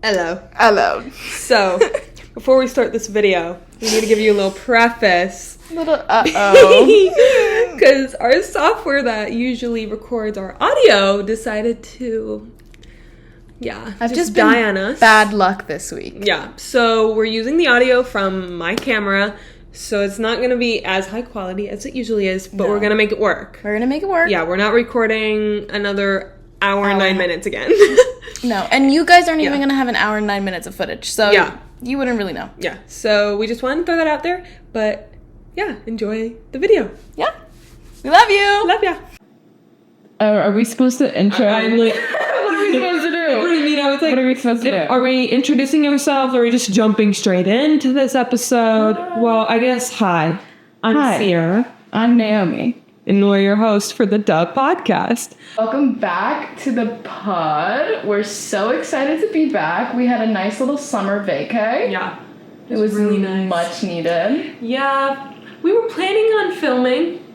Hello. So, before we start this video, we need to give you a little preface. Because our software that usually records our audio decided to, I've just die been on us. bad luck this week. Yeah, so we're using the audio from my camera, so it's not going to be as high quality as it usually is, but we're going to make it work. We're going to make it work. Yeah, we're not recording another hour and 9 minutes again. No, and you guys aren't even going to have an hour and 9 minutes of footage, so you wouldn't really know. Yeah, so we just wanted to throw that out there, but enjoy the video. Yeah. We love you. Love ya. Are we supposed to intro? I'm like, what are we supposed to do? What do you mean? I was like, what are we supposed to do? Are we introducing ourselves, or are we just jumping straight into this episode? Well, I guess, hi. I'm Sierra. I'm Naomi. And we're your host for the Duh Podcast. Welcome back to the pod. We're so excited to be back. We had a nice little summer vacay. Yeah. It was really nice. Much needed. Yeah. We were planning on filming.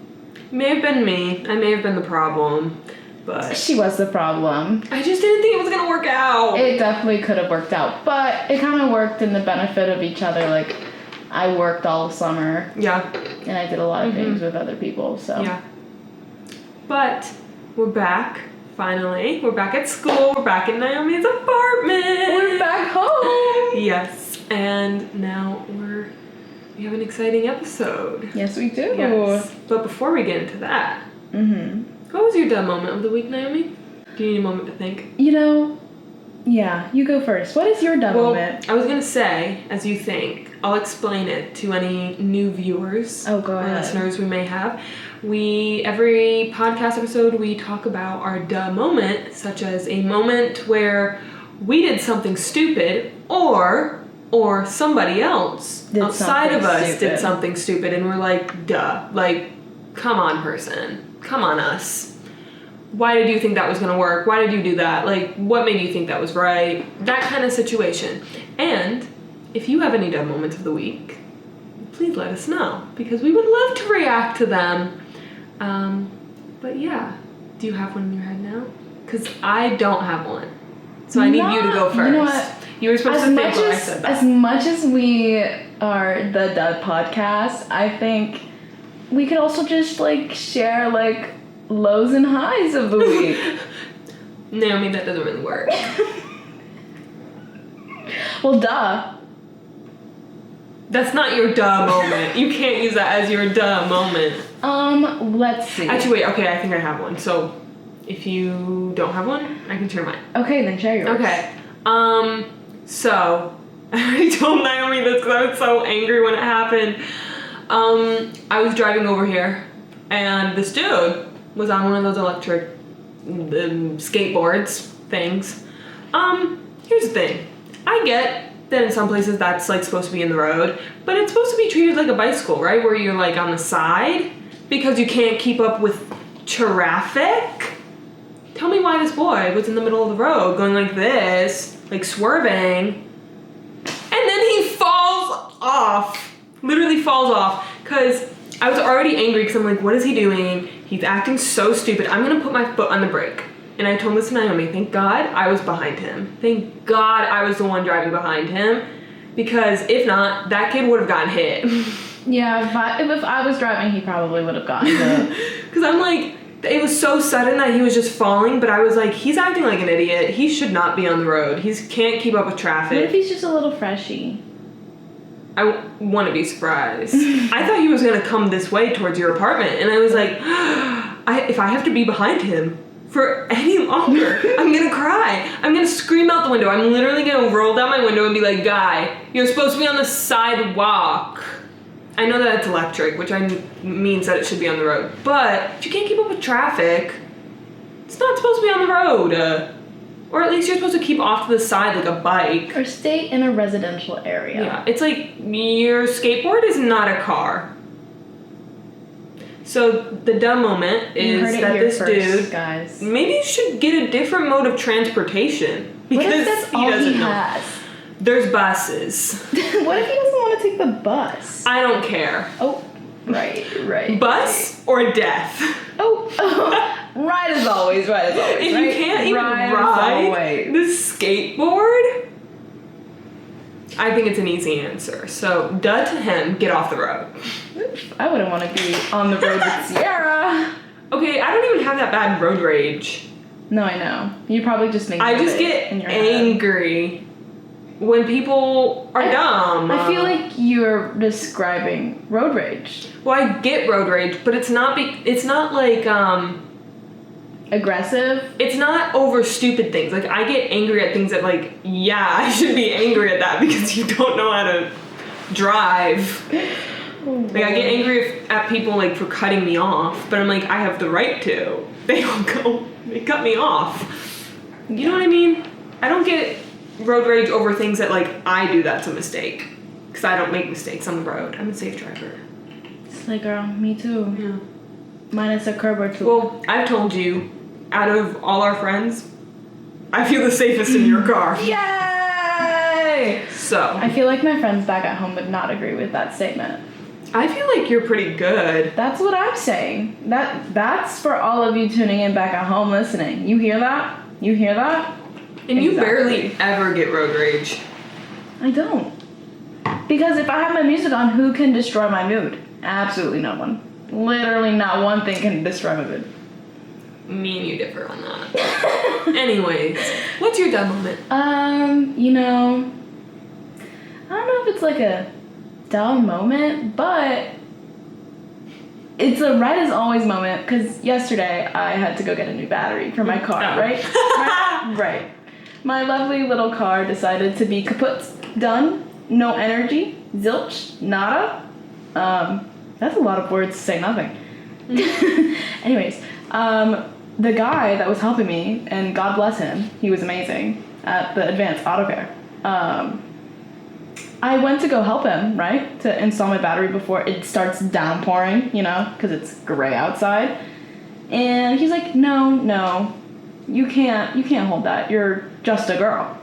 May have been me. I may have been the problem. But She was the problem. I just didn't think it was going to work out. It definitely could have worked out, but it kind of worked in the benefit of each other. Like, I worked all summer. Yeah. And I did a lot of things with other people, so. Yeah. But we're back, finally. We're back at school. We're back in Naomi's apartment. We're back home. Yes. And now we have an exciting episode. Yes, we do. Yes. But before we get into that, what was your dumb moment of the week, Naomi? Do you need a moment to think? Yeah, you go first. What is your dumb moment? I was going to say, as you think, I'll explain it to any new viewers or listeners we may have. Every podcast episode, we talk about our duh moment, such as a moment where we did something stupid or somebody else outside of us did something stupid, and we're like, duh. Like, come on, person. Come on, us. Why did you think that was going to work? Why did you do that? Like, what made you think that was right? That kind of situation. And if you have any dumb moments of the week, please let us know, because we would love to react to them. But yeah, do you have one in your head now? Because I don't have one. So I need you to go first. You know what? You were supposed to think when I said that. As much as we are the Duh Podcast, I think we could also just, share, lows and highs of the week. Naomi, that doesn't really work. Well, duh. That's not your duh moment. You can't use that as your duh moment. Let's see. Actually, wait, okay, I think I have one. So, if you don't have one, I can share mine. Okay, then share yours. Okay. So, I already told Naomi this because I was so angry when it happened. I was driving over here, and this dude was on one of those electric skateboards things. Here's the thing. I get that in some places that's supposed to be in the road, but it's supposed to be treated like a bicycle, right? Where you're on the side because you can't keep up with traffic. Tell me why this boy was in the middle of the road going like this, swerving, and then he falls off. Literally falls off, because I was already angry because I'm like, what is he doing? He's acting so stupid. I'm going to put my foot on the brake. And I told this to Naomi, thank God I was behind him. Thank God I was the one driving behind him, because if not, that kid would have gotten hit. Yeah, if I was driving, he probably would have gotten hit. Because I'm like, it was so sudden that he was just falling, but I was like, he's acting like an idiot. He should not be on the road. He can't keep up with traffic. What if he's just a little freshy? I want to be surprised. I thought he was going to come this way towards your apartment, and I was like, if I have to be behind him for any longer, I'm going to cry. I'm going to scream out the window. I'm literally going to roll down my window and be like, guy, you're supposed to be on the sidewalk. I know that it's electric, which means that it should be on the road, but if you can't keep up with traffic, it's not supposed to be on the road. Or at least you're supposed to keep off to the side like a bike. Or stay in a residential area. Yeah, it's like your skateboard is not a car. So the dumb moment is that this dude, guys, maybe should get a different mode of transportation. Because what if that's all he has? There's buses. What if he doesn't want to take the bus? I don't care. Oh, right. Bus or death? Oh, right as always. If you can't even ride the skateboard, I think it's an easy answer. So, duh to him, get off the road. I wouldn't want to be on the road with Sierra. Okay, I don't even have that bad road rage. No, I know. You probably just make I just get angry when people are dumb. I feel like you're describing road rage. Well, I get road rage, but it's not like aggressive. It's not over stupid things. Like, I get angry at things that, like, yeah, I should be angry at that because you don't know how to drive. Like, I get angry at people, like, for cutting me off, but I'm like, I have the right to. They cut me off. You know what I mean? I don't get road rage over things that, like, I do that's a mistake. Because I don't make mistakes on the road. I'm a safe driver. It's like, girl, me too. Yeah. Minus a curb or two. Well, I've told you, out of all our friends, I feel the safest in your car. Yay! So. I feel like my friends back at home would not agree with that statement. I feel like you're pretty good. That's what I'm saying. That's for all of you tuning in back at home listening. You hear that? You hear that? And you barely ever get road rage. I don't. Because if I have my music on, who can destroy my mood? Absolutely no one. Literally not one thing can destroy my mood. Me and you differ on that. Anyways, what's your dumb moment? You know, I don't know if it's like a dumb moment, but it's a right as always moment, because yesterday I had to go get a new battery for my car, right? Right. My lovely little car decided to be kaput, done, no energy, zilch, nada. That's a lot of words to say nothing. Anyways, the guy that was helping me, and God bless him, he was amazing at the Advanced Auto Care. I went to go help him, right, to install my battery before it starts downpouring, you know, because it's gray outside. And he's like, no, you can't hold that. You're just a girl.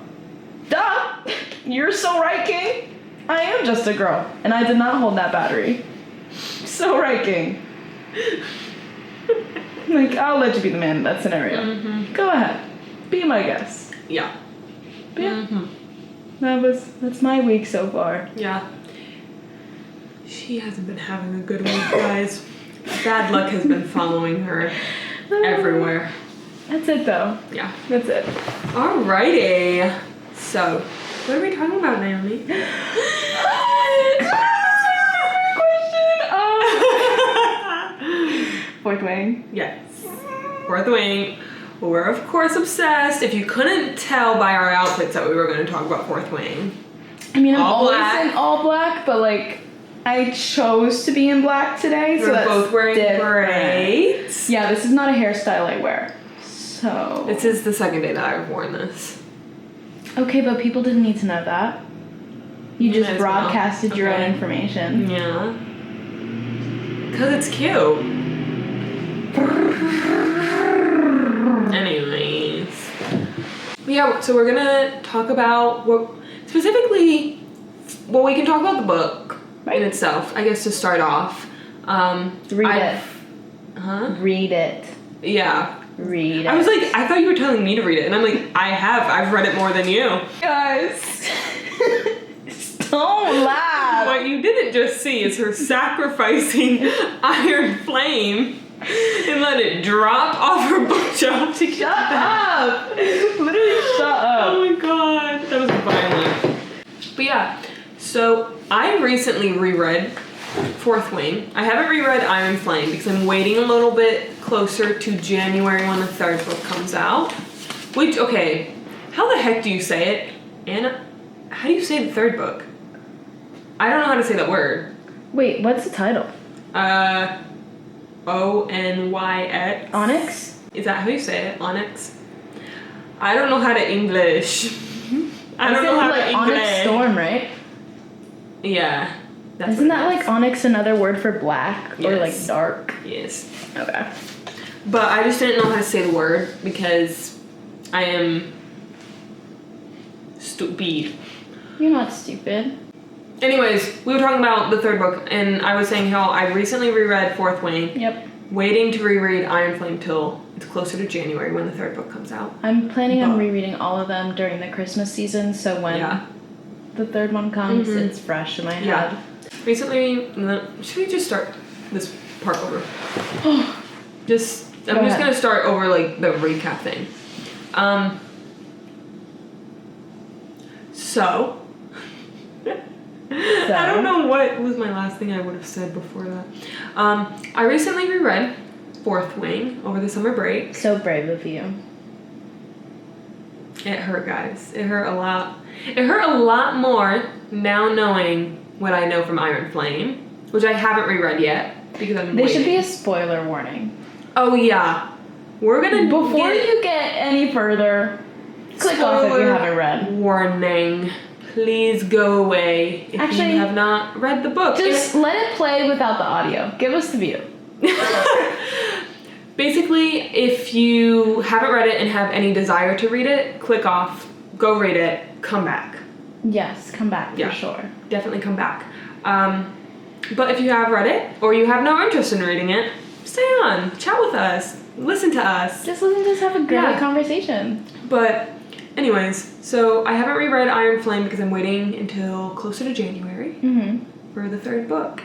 Duh! You're so right, King. I am just a girl, and I did not hold that battery. So right, King. Like, I'll let you be the man in that scenario. Mm-hmm. Go ahead. Be my guest. Yeah. But yeah. Mm-hmm. That's my week so far. Yeah. She hasn't been having a good week, guys. Bad luck has been following her everywhere. That's it, though. Yeah. That's it. Alrighty. So, what are we talking about, Naomi? Fourth Wing. Yes. Fourth Wing. We're, of course, obsessed. If you couldn't tell by our outfits that we were going to talk about Fourth Wing. I mean, I'm always in all black, but, like, I chose to be in black today, so that's both wearing different. Braids. Yeah, this is not a hairstyle I wear. So. This is the second day that I've worn this. Okay, but people didn't need to know that. You just broadcasted your own information. Yeah. Because it's cute. Anyways. Yeah, so we're gonna talk about what we can talk about the book in itself, I guess, to start off. Read it. Huh? Read it. Yeah. Read it. I was like, I thought you were telling me to read it, and I'm like, I've read it more than you. Guys. Don't laugh. What you didn't just see is her sacrificing Iron Flame and let it drop off her bookshelf to shut up. Literally shut up. Oh my god, that was violent. But yeah, so I recently reread Fourth Wing. I haven't reread Iron Flame because I'm waiting a little bit closer to January when the third book comes out. Which, okay, how the heck do you say it? Anna, how do you say the third book? I don't know how to say that word. Wait, what's the title? Onyx. Onyx? Is that how you say it? Onyx? I don't know how to English. I don't know how to English. Onyx Storm, right? Yeah. Isn't that like onyx another word for black or like dark? Yes. Okay. But I just didn't know how to say the word because I am stupid. You're not stupid. Anyways, we were talking about the third book, and I was saying how I recently reread Fourth Wing. Yep. Waiting to reread Iron Flame till it's closer to January when the third book comes out. I'm planning on rereading all of them during the Christmas season, so when the third one comes, it's fresh in my head. Recently, should we just start this part over? I'm just gonna start over like the recap thing. So I don't know what was my last thing I would have said before that. I recently reread Fourth Wing over the summer break. So brave of you. It hurt, guys. It hurt a lot. It hurt a lot more now knowing what I know from Iron Flame, which I haven't reread yet because I'm waiting. Should be a spoiler warning. Oh yeah. We're gonna Before you get any further, click off if you haven't read. Warning. Please go away if you have not read the book. Just let it play without the audio. Give us the view. Basically, if you haven't read it and have any desire to read it, click off, go read it, come back. Yes, come back for sure. Definitely come back. But if you have read it or you have no interest in reading it, stay on, chat with us, listen to us. Just listen to us have a great conversation. But anyways, so I haven't reread Iron Flame because I'm waiting until closer to January for the third book.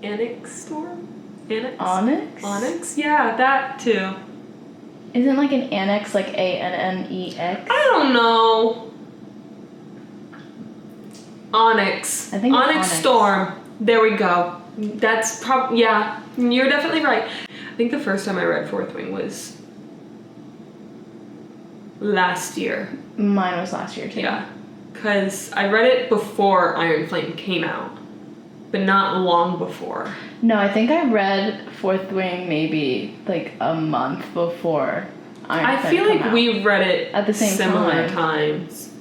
Onyx Storm? Onyx? Onyx? Yeah, that too. Isn't like an annex like ANNEX? I don't know. Onyx. I think Onyx Storm. There we go. That's yeah, you're definitely right. I think the first time I read Fourth Wing was last year. Mine was last year too. Yeah, because I read it before Iron Flame came out, but not long before. No, I think I read Fourth Wing maybe like a month before Iron Flame I feel like out. we read it at the same similar time. times.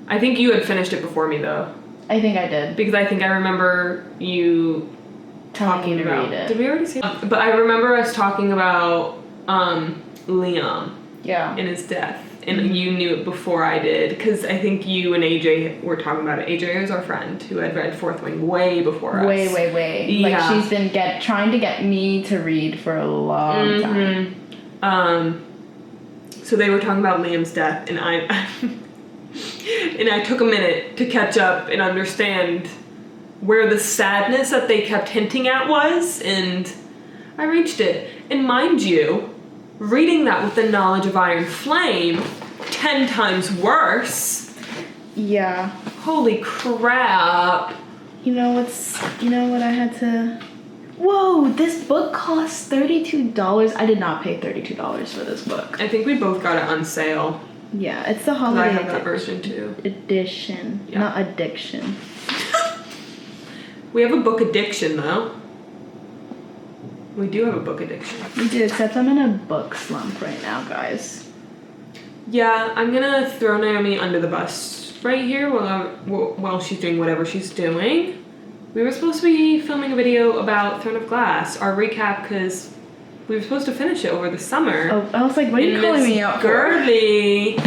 I think you had finished it before me though. I think I did. Because I think I remember you talking about read it. Did we already say that? But I remember us talking about Liam. Yeah. And his death. And you knew it before I did. Because I think you and AJ were talking about it. AJ is our friend who had read Fourth Wing way before us. Way. Yeah. Like she's been trying to get me to read for a long time. So they were talking about Liam's death and I took a minute to catch up and understand where the sadness that they kept hinting at was, and I reached it. And mind you, reading that with the knowledge of Iron Flame, 10 times worse. Yeah. Holy crap. You know what I had to... Whoa, this book costs $32. I did not pay $32 for this book. I think we both got it on sale. Yeah, it's the holiday I have that version too. Edition, not addiction. We have a book addiction though. We do have a book addiction. We do, except I'm in a book slump right now, guys. Yeah, I'm gonna throw Naomi under the bus right here while she's doing whatever she's doing. We were supposed to be filming a video about Throne of Glass, our recap, because we were supposed to finish it over the summer. Oh, I was like, what are you calling me out for? Gertie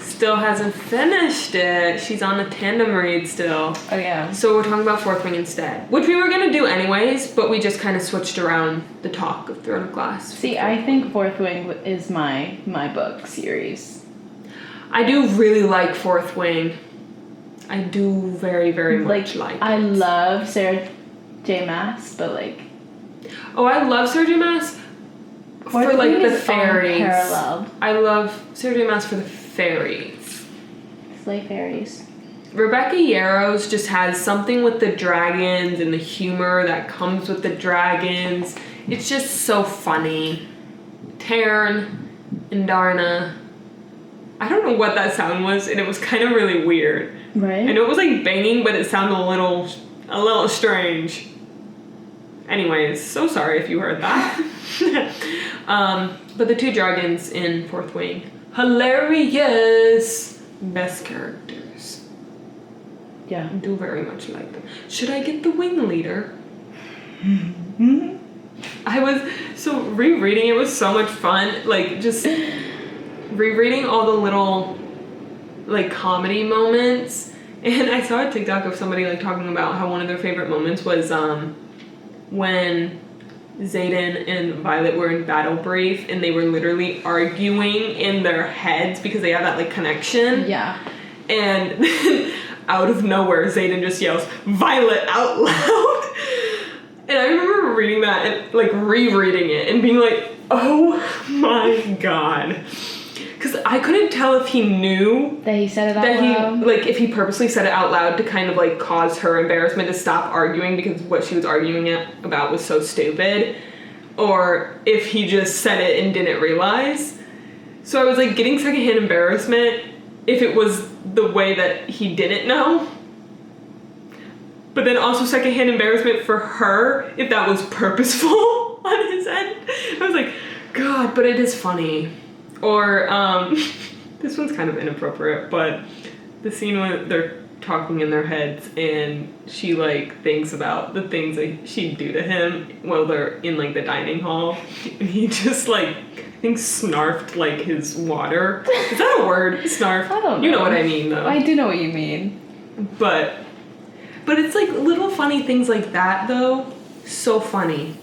still hasn't finished it. She's on a tandem read still. Oh, yeah. So we're talking about Fourth Wing instead, which we were going to do anyways, but we just kind of switched around the talk of Throne of Glass. See, I think Fourth Wing is my book series. I do really like Fourth Wing. I do very, very much like it. I love Sarah J. Maas, but like... Oh, I love Sarah J. Maas for like the fairies. Unparalleled. I love Sarah J. Maas for the fairies. Slay fairies. Rebecca Yarros just has something with the dragons and the humor that comes with the dragons. It's just so funny. Taryn and Darna. I don't know what that sound was, and it was kind of really weird. Right. I know it was like banging, but it sounded a little strange. Anyways, so sorry if you heard that. But the two dragons in Fourth Wing, hilarious. Best characters. Yeah. I do very much like them. Should I get the wing leader? So rereading it was so much fun. Like just rereading all the little like comedy moments. And I saw a TikTok of somebody like talking about how one of their favorite moments was when Xaden and Violet were in Battle Brief and they were literally arguing in their heads because they have that like connection. Yeah. And out of nowhere, Xaden just yells, "Violet," out loud. And I remember reading that and, like, rereading it and being like, oh my god. Because I couldn't tell if he knew that he said it out loud. Like, if he purposely said it out loud to kind of, like, cause her embarrassment to stop arguing because what she was arguing about was so stupid. Or if he just said it and didn't realize. So I was, like, getting secondhand embarrassment if it was the way that he didn't know. But then also secondhand embarrassment for her if that was purposeful on his end. I was like, God, but it is funny. Or, this one's kind of inappropriate, but the scene when they're talking in their heads and she, like, thinks about the things that she'd do to him while they're in, like, the dining hall. And he just, like, I think snarfed, like, his water. Is that a word? Snarf? I don't know. You know what I mean, though. I do know what you mean. But it's, like, little funny things like that, though. So funny.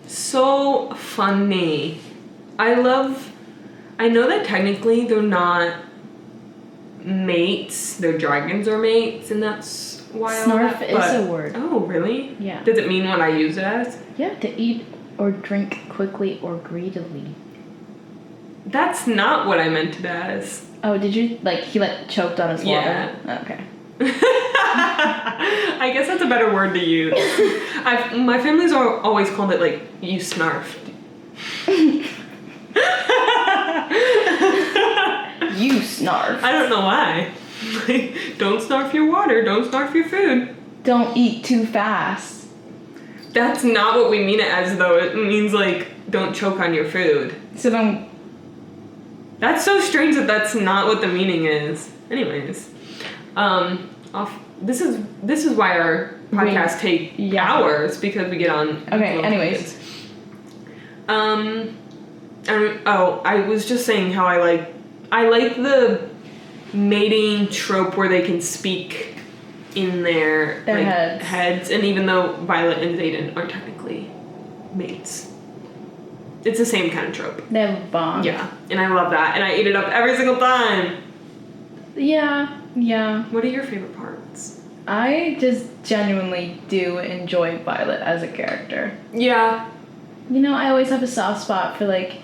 So funny. I know that technically they're not mates. Their dragons are mates, and that's why Snarf is a word. Oh, really? Yeah. Does it mean what I use it as? Yeah, to eat or drink quickly or greedily. That's not what I meant it as. Oh, did you, like, he, like, choked on his water? Yeah. Okay. I guess that's a better word to use. My family's always called it, like, you snarfed. You snarf. I don't know why. Like, don't snarf your water, don't snarf your food. Don't eat too fast. That's not what we mean it as, though. It means, like, don't choke on your food. So don't... That's so strange that that's not what the meaning is. Anyways. This is why our podcasts take hours, because we get on... Okay, anyways. I was just saying how I like the mating trope where they can speak in their like, heads. And even though Violet and Xaden aren't technically mates, it's the same kind of trope. They have a bond. Yeah, and I love that, and I eat it up every single time. Yeah. What are your favorite parts? I just genuinely do enjoy Violet as a character. Yeah. You know, I always have a soft spot for, like,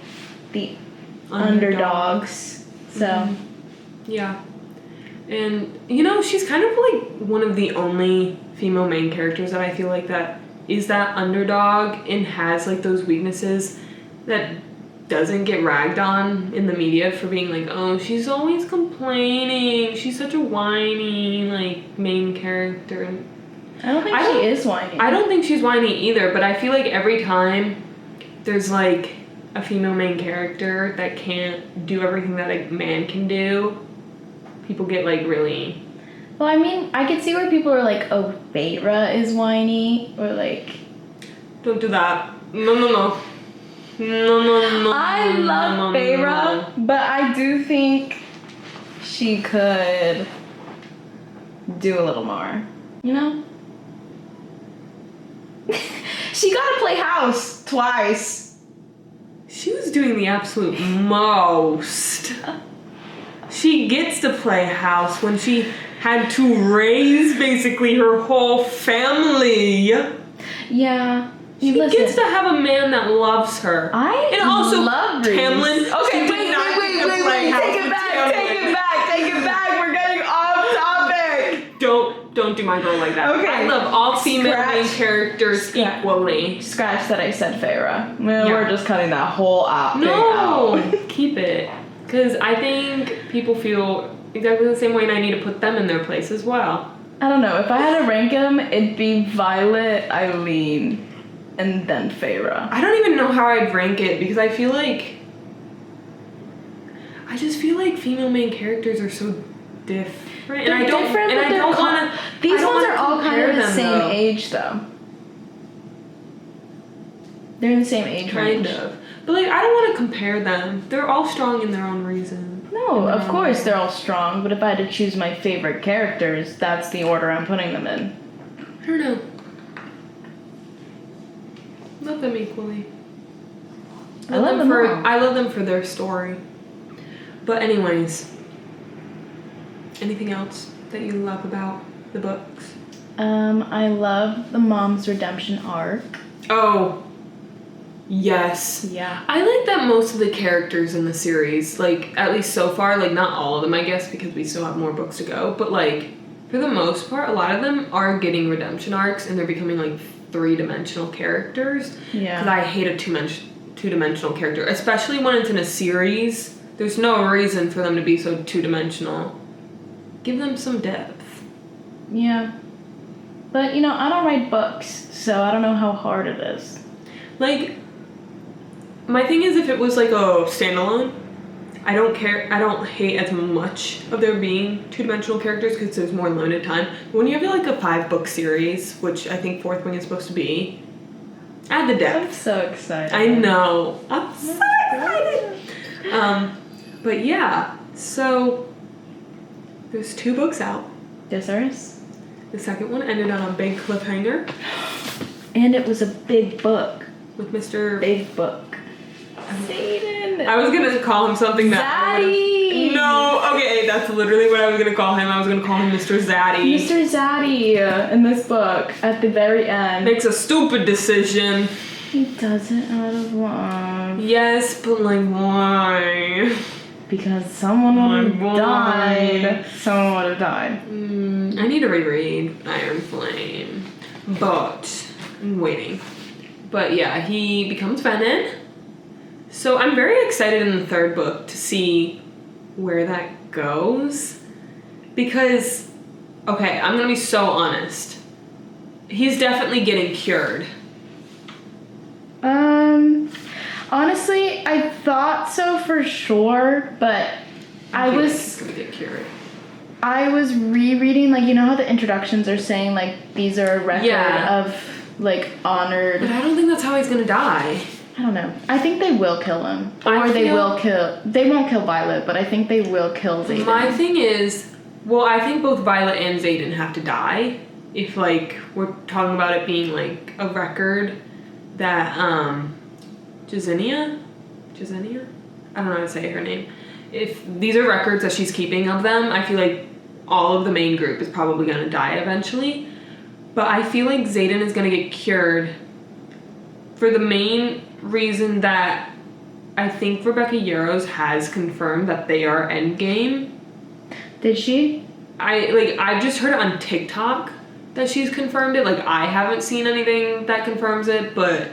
the underdogs. So. Mm-hmm. Yeah. And, you know, she's kind of, like, one of the only female main characters that I feel like that is that underdog and has, like, those weaknesses that doesn't get ragged on in the media for being like, oh, she's always complaining. She's such a whiny, like, main character. I don't think she is whiny. I don't think she's whiny either, but I feel like every time there's, like, a female main character that can't do everything that a man can do, people get, like, really... Well, I mean, I could see where people are like, oh, Feyre is whiny, or, like... Don't do that. No. I love Feyre, but I do think she could do a little more, you know? She got to play house twice. She was doing the absolute most. She gets to play house when she had to raise basically her whole family. Yeah. She gets to have a man that loves her. And also love Tamlin. Okay, wait. Take it back. We're getting off topic. Don't do my girl like that. Okay. I love all female main characters equally. Scratch that I said Feyre. We're just cutting that whole thing out. No, keep it. Because I think people feel exactly the same way, and I need to put them in their place as well. I don't know. If I had to rank them, it'd be Violet, Eileen, and then Feyre. I don't even know how I'd rank it, because I just feel like female main characters are so different. They're different, but I don't want to... These ones are all kind of the same age, though. They're in the same age range. Kind of. But, like, I don't want to compare them. They're all strong in their own reason. No, of course they're all strong, but if I had to choose my favorite characters, that's the order I'm putting them in. I don't know. Love them equally. I love them all. I love them for their story. But anyways, anything else? that you love about the books? I love the mom's redemption arc. Oh, yes. Yeah. I like that most of the characters in the series, like, at least so far, like, not all of them, I guess, because we still have more books to go, but, like, for the most part, a lot of them are getting redemption arcs, and they're becoming, like, three-dimensional characters. Yeah. Because I hate a two-dimensional character, especially when it's in a series. There's no reason for them to be so two-dimensional. Give them some depth. Yeah. But, you know, I don't write books, so I don't know how hard it is. Like, my thing is if it was, like, a standalone, I don't hate as much of there being two-dimensional characters because there's more limited time. But when you have, like, a 5-book series, which I think Fourth Wing is supposed to be, add the depth. I'm so excited. I know. I'm so excited. But yeah, so there's 2 books out. Yes, there is. The second one ended on a big cliffhanger. And it was a big book. With Mr. Big book. Xaden. I was gonna call him something that. Zaddy. No, okay, that's literally what I was gonna call him. I was gonna call him Mr. Zaddy. Mr. Zaddy in this book at the very end. Makes a stupid decision. He does it out of love. Yes, but like why? Because someone would have died. Someone would have died. I need to reread Iron Flame. But I'm waiting. But yeah, he becomes Venom. So I'm very excited in the 3rd book to see where that goes. Because, okay, I'm going to be so honest. He's definitely getting cured. Honestly, I thought so for sure, but He's going to get cured. I was rereading, like, you know how the introductions are saying, like, these are a record of, like, honored... But I don't think that's how he's going to die. I don't know. I think they will kill him. They won't kill Violet, but I think they will kill Xaden. My thing is, well, I think both Violet and Xaden have to die. If, like, we're talking about it being, like, a record that, Jasenia? I don't know how to say her name. If these are records that she's keeping of them, I feel like all of the main group is probably going to die eventually. But I feel like Xaden is going to get cured for the main reason that I think Rebecca Yarros has confirmed that they are endgame. Did she? I've just heard it on TikTok that she's confirmed it. Like, I haven't seen anything that confirms it, but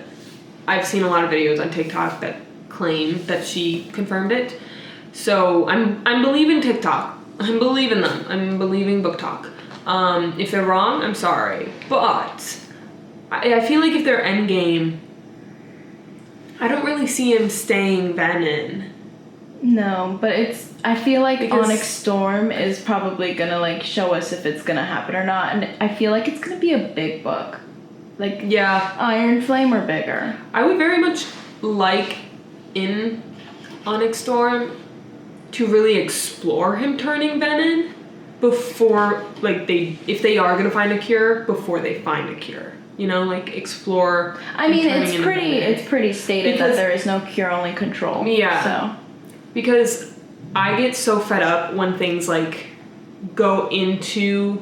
I've seen a lot of videos on TikTok that claim that she confirmed it. So I'm believing TikTok. I'm believing them. I'm believing Book Talk. If they're wrong, I'm sorry. But I feel like if they're endgame, I don't really see him staying Venom. No, but I feel like Onyx Storm is probably gonna, like, show us if it's gonna happen or not, and I feel like it's gonna be a big book. Like, yeah, Iron Flame or bigger. I would very much like in Onyx Storm to really explore him turning Venom before, like, if they are gonna find a cure, before they find a cure. You know, like, explore. I mean, it's pretty stated that there is no cure, only control. Yeah. So. Because I get so fed up when things, like, go into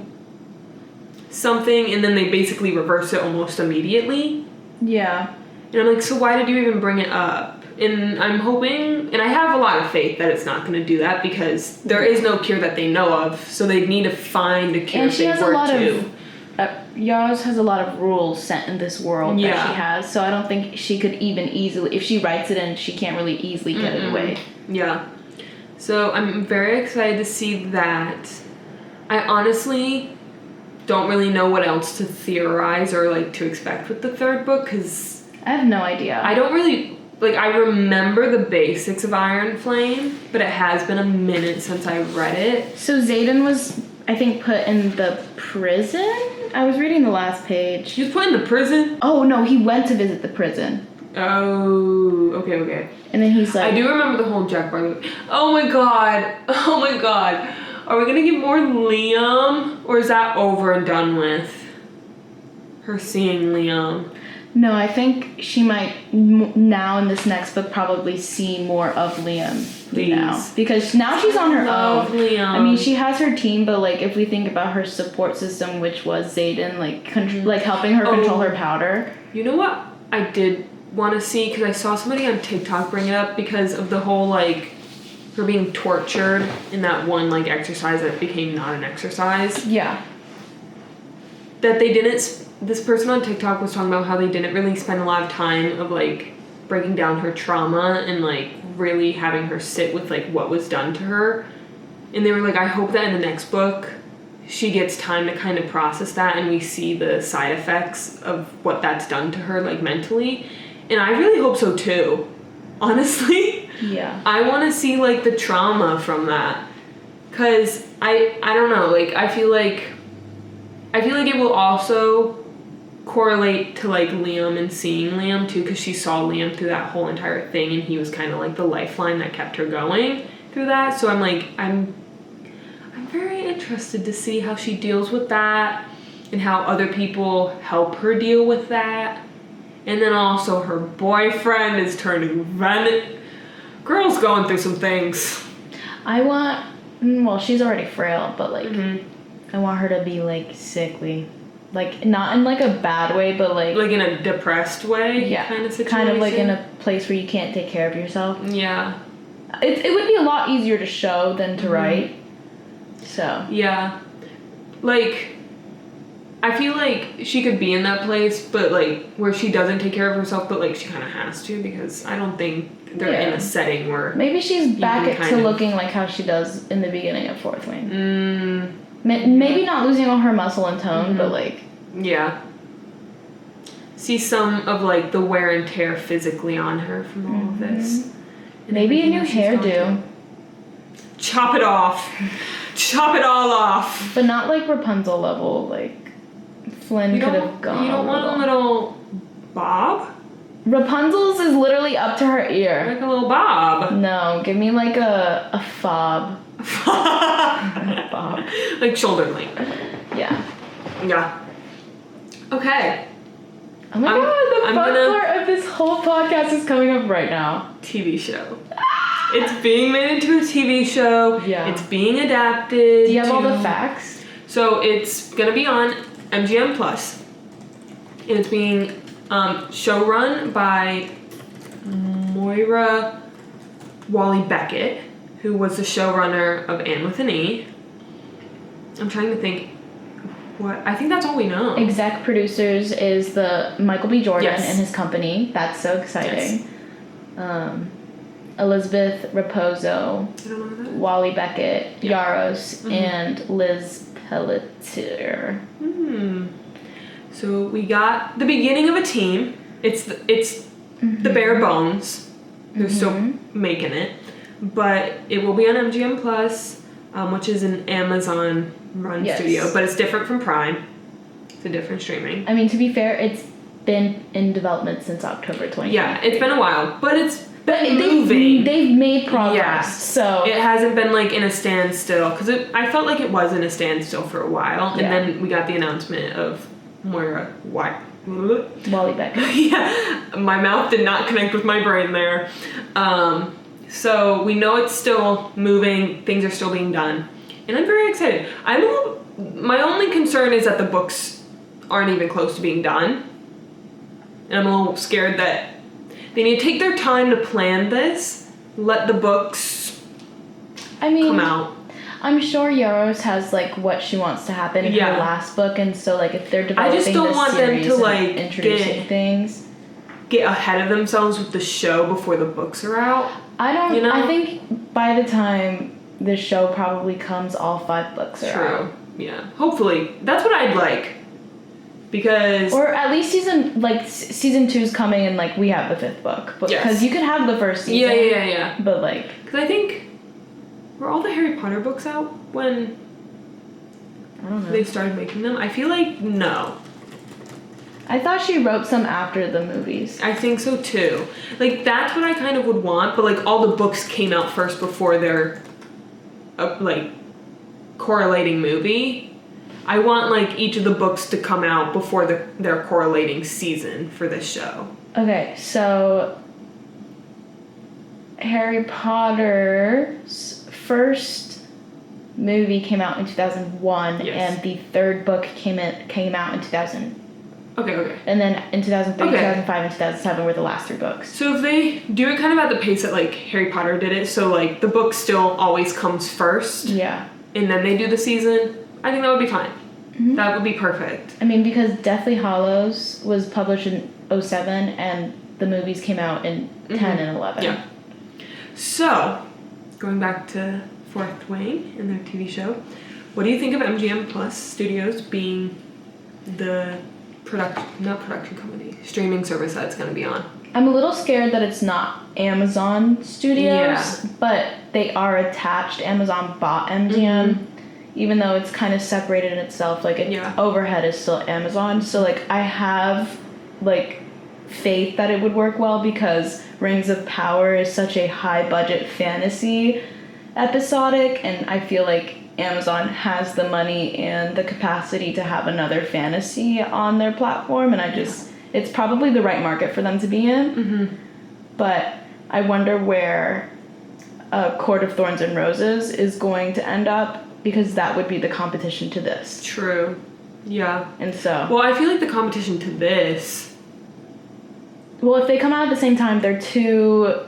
something and then they basically reverse it almost immediately. Yeah. And I'm like, so why did you even bring it up? And I'm hoping, and I have a lot of faith that it's not going to do that because there is no cure that they know of, so they need to find a cure. And she has a lot of... Yarros has a lot of rules set in this world that she has, so I don't think she could even easily... If she writes it in, she can't really easily get it away. Yeah. So I'm very excited to see that. I honestly don't really know what else to theorize or, like, to expect with the 3rd book, because... I have no idea. I don't really... Like, I remember the basics of Iron Flame, but it has been a minute since I read it. So Xaden was, I think, put in the prison? I was reading the last page. He was put in the prison? Oh, no, he went to visit the prison. Oh, okay. And then he's like... I do remember the whole Jack Barlow. Oh my god. Are we gonna get more Liam? Or is that over and done with? Her seeing Liam? No, I think she might now in this next book probably see more of Liam now. Because now she's on her own. Liam. I mean, she has her team, but like if we think about her support system, which was Xaden, like helping her control her powder. You know what I did want to see, because I saw somebody on TikTok bring it up because of the whole like her being tortured in that one like exercise that became not an exercise. Yeah. That they didn't. This person on TikTok was talking about how they didn't really spend a lot of time of like breaking down her trauma and like really having her sit with like what was done to her. And they were like, I hope that in the next book she gets time to kind of process that and we see the side effects of what that's done to her like mentally. And I really hope so too. Honestly. Yeah. I want to see like the trauma from that. Cause I don't know, like I feel like it will also correlate to like Liam and seeing Liam too, because she saw Liam through that whole entire thing and he was kind of like the lifeline that kept her going through that. So I'm very interested to see how she deals with that and how other people help her deal with that. And then also her boyfriend is turning venom. Girl's going through some things. Well, she's already frail, but like I want her to be like sickly. Like, not in like a bad way, but like in a depressed way, kind of situation. Kind of like in a place where you can't take care of yourself. Yeah. It would be a lot easier to show than to write. So. Yeah. Like, I feel like she could be in that place, but like where she doesn't take care of herself, but like she kind of has to, because I don't think they're in a setting where maybe she's back to looking like how she does in the beginning of Fourth Wing. Maybe not losing all her muscle and tone, but like... Yeah. See some of like the wear and tear physically on her from all of this. And maybe a new hairdo. Chop it off. Chop it all off. But not like Rapunzel level, like Flynn could have gone. You don't want a little bob? Rapunzel's is literally up to her ear. Like a little bob. No, give me like a fob. Bob. Like shoulder length. Yeah. Yeah. Okay. Oh my god, the fun part of this whole podcast is coming up right now. TV show. It's being made into a TV show. Yeah. It's being adapted. Do you have all the facts? So it's gonna be on MGM Plus. And it's being showrun by Moira Wally Beckett, who was the showrunner of Anne with an E. I'm trying to think. What? I think that's all we know. Exec producers is the Michael B. Jordan and his company. That's so exciting. Yes. Elizabeth Raposo, I don't know who that is. Wally Beckett, Yarros, and Liz Pelletier. So we got the beginning of a team. It's the bare bones. They're still making it, but it will be on MGM Plus, which is an Amazon run studio, but it's different from Prime. It's a different streaming. I mean, to be fair, it's been in development since October 2020. Yeah, it's been a while, but it's been moving. They've made progress, so it hasn't been like in a standstill, because I felt like it was in a standstill for a while, and then we got the announcement of Moira Wally Beckett. Yeah, my mouth did not connect with my brain there. So we know it's still moving. Things are still being done. And I'm very excited. My only concern is that the books aren't even close to being done. And I'm a little scared that they need to take their time to plan this, let the books come out. I'm sure Yarros has like what she wants to happen in her last book, and so like if they're developing I just don't want them to like introducing things, get ahead of themselves with the show before the books are out. I think by the time the show probably comes, all 5 books are out. True. Yeah. Hopefully. That's what I'd like. Because... Or at least season 2's coming and, like, we have the 5th book. Because you could have the first season. Yeah. But, like... Because I think... Were all the Harry Potter books out when... I don't know. They started making them? I feel like no. I thought she wrote some after the movies. I think so, too. Like, that's what I kind of would want, but, like, all the books came out first before their... like correlating movie. I want, like, each of the books to come out before their correlating season for this show. Okay, so Harry Potter's first movie came out in 2001, Yes. and the third book came out in 2000. Okay. And then in 2003, Okay. 2005, and 2007 were the last 3 books. So if they do it kind of at the pace that, like, Harry Potter did it, so, like, the book still always comes first. Yeah. And then they do the season, I think that would be fine. Mm-hmm. That would be perfect. I mean, because Deathly Hallows was published in 2007, and the movies came out in 10 and 11. Yeah. So, going back to Fourth Wing and their TV show, what do you think of MGM Plus Studios being the production company, streaming service that's going to be on? I'm a little scared that it's not Amazon Studios, Yeah. but they are attached. Amazon bought MGM, even though it's kind of separated in itself. Like, overhead is still Amazon. So, like, I have, like, faith that it would work well because Rings of Power is such a high-budget fantasy episodic, and I feel like Amazon has the money and the capacity to have another fantasy on their platform, and it's probably the right market for them to be in. Mm-hmm. But I wonder where Court of Thorns and Roses is going to end up, because that would be the competition to this. True. Yeah. And so... Well, I feel like the competition to this... Well, if they come out at the same time, they're too...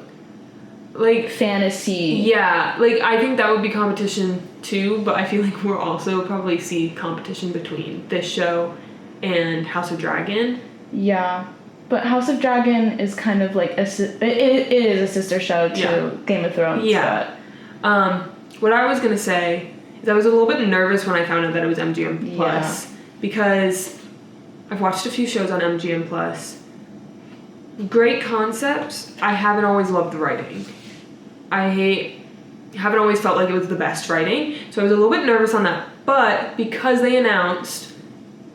like, fantasy. Yeah, like, I think that would be competition too, but I feel like we'll also probably see competition between this show and House of Dragon. Yeah, but House of Dragon is kind of like it is a sister show to Game of Thrones. Yeah. What I was gonna say is I was a little bit nervous when I found out that it was MGM Plus because I've watched a few shows on MGM Plus. Great concepts. I haven't always loved the writing. I haven't always felt like it was the best writing, so I was a little bit nervous on that. But because they announced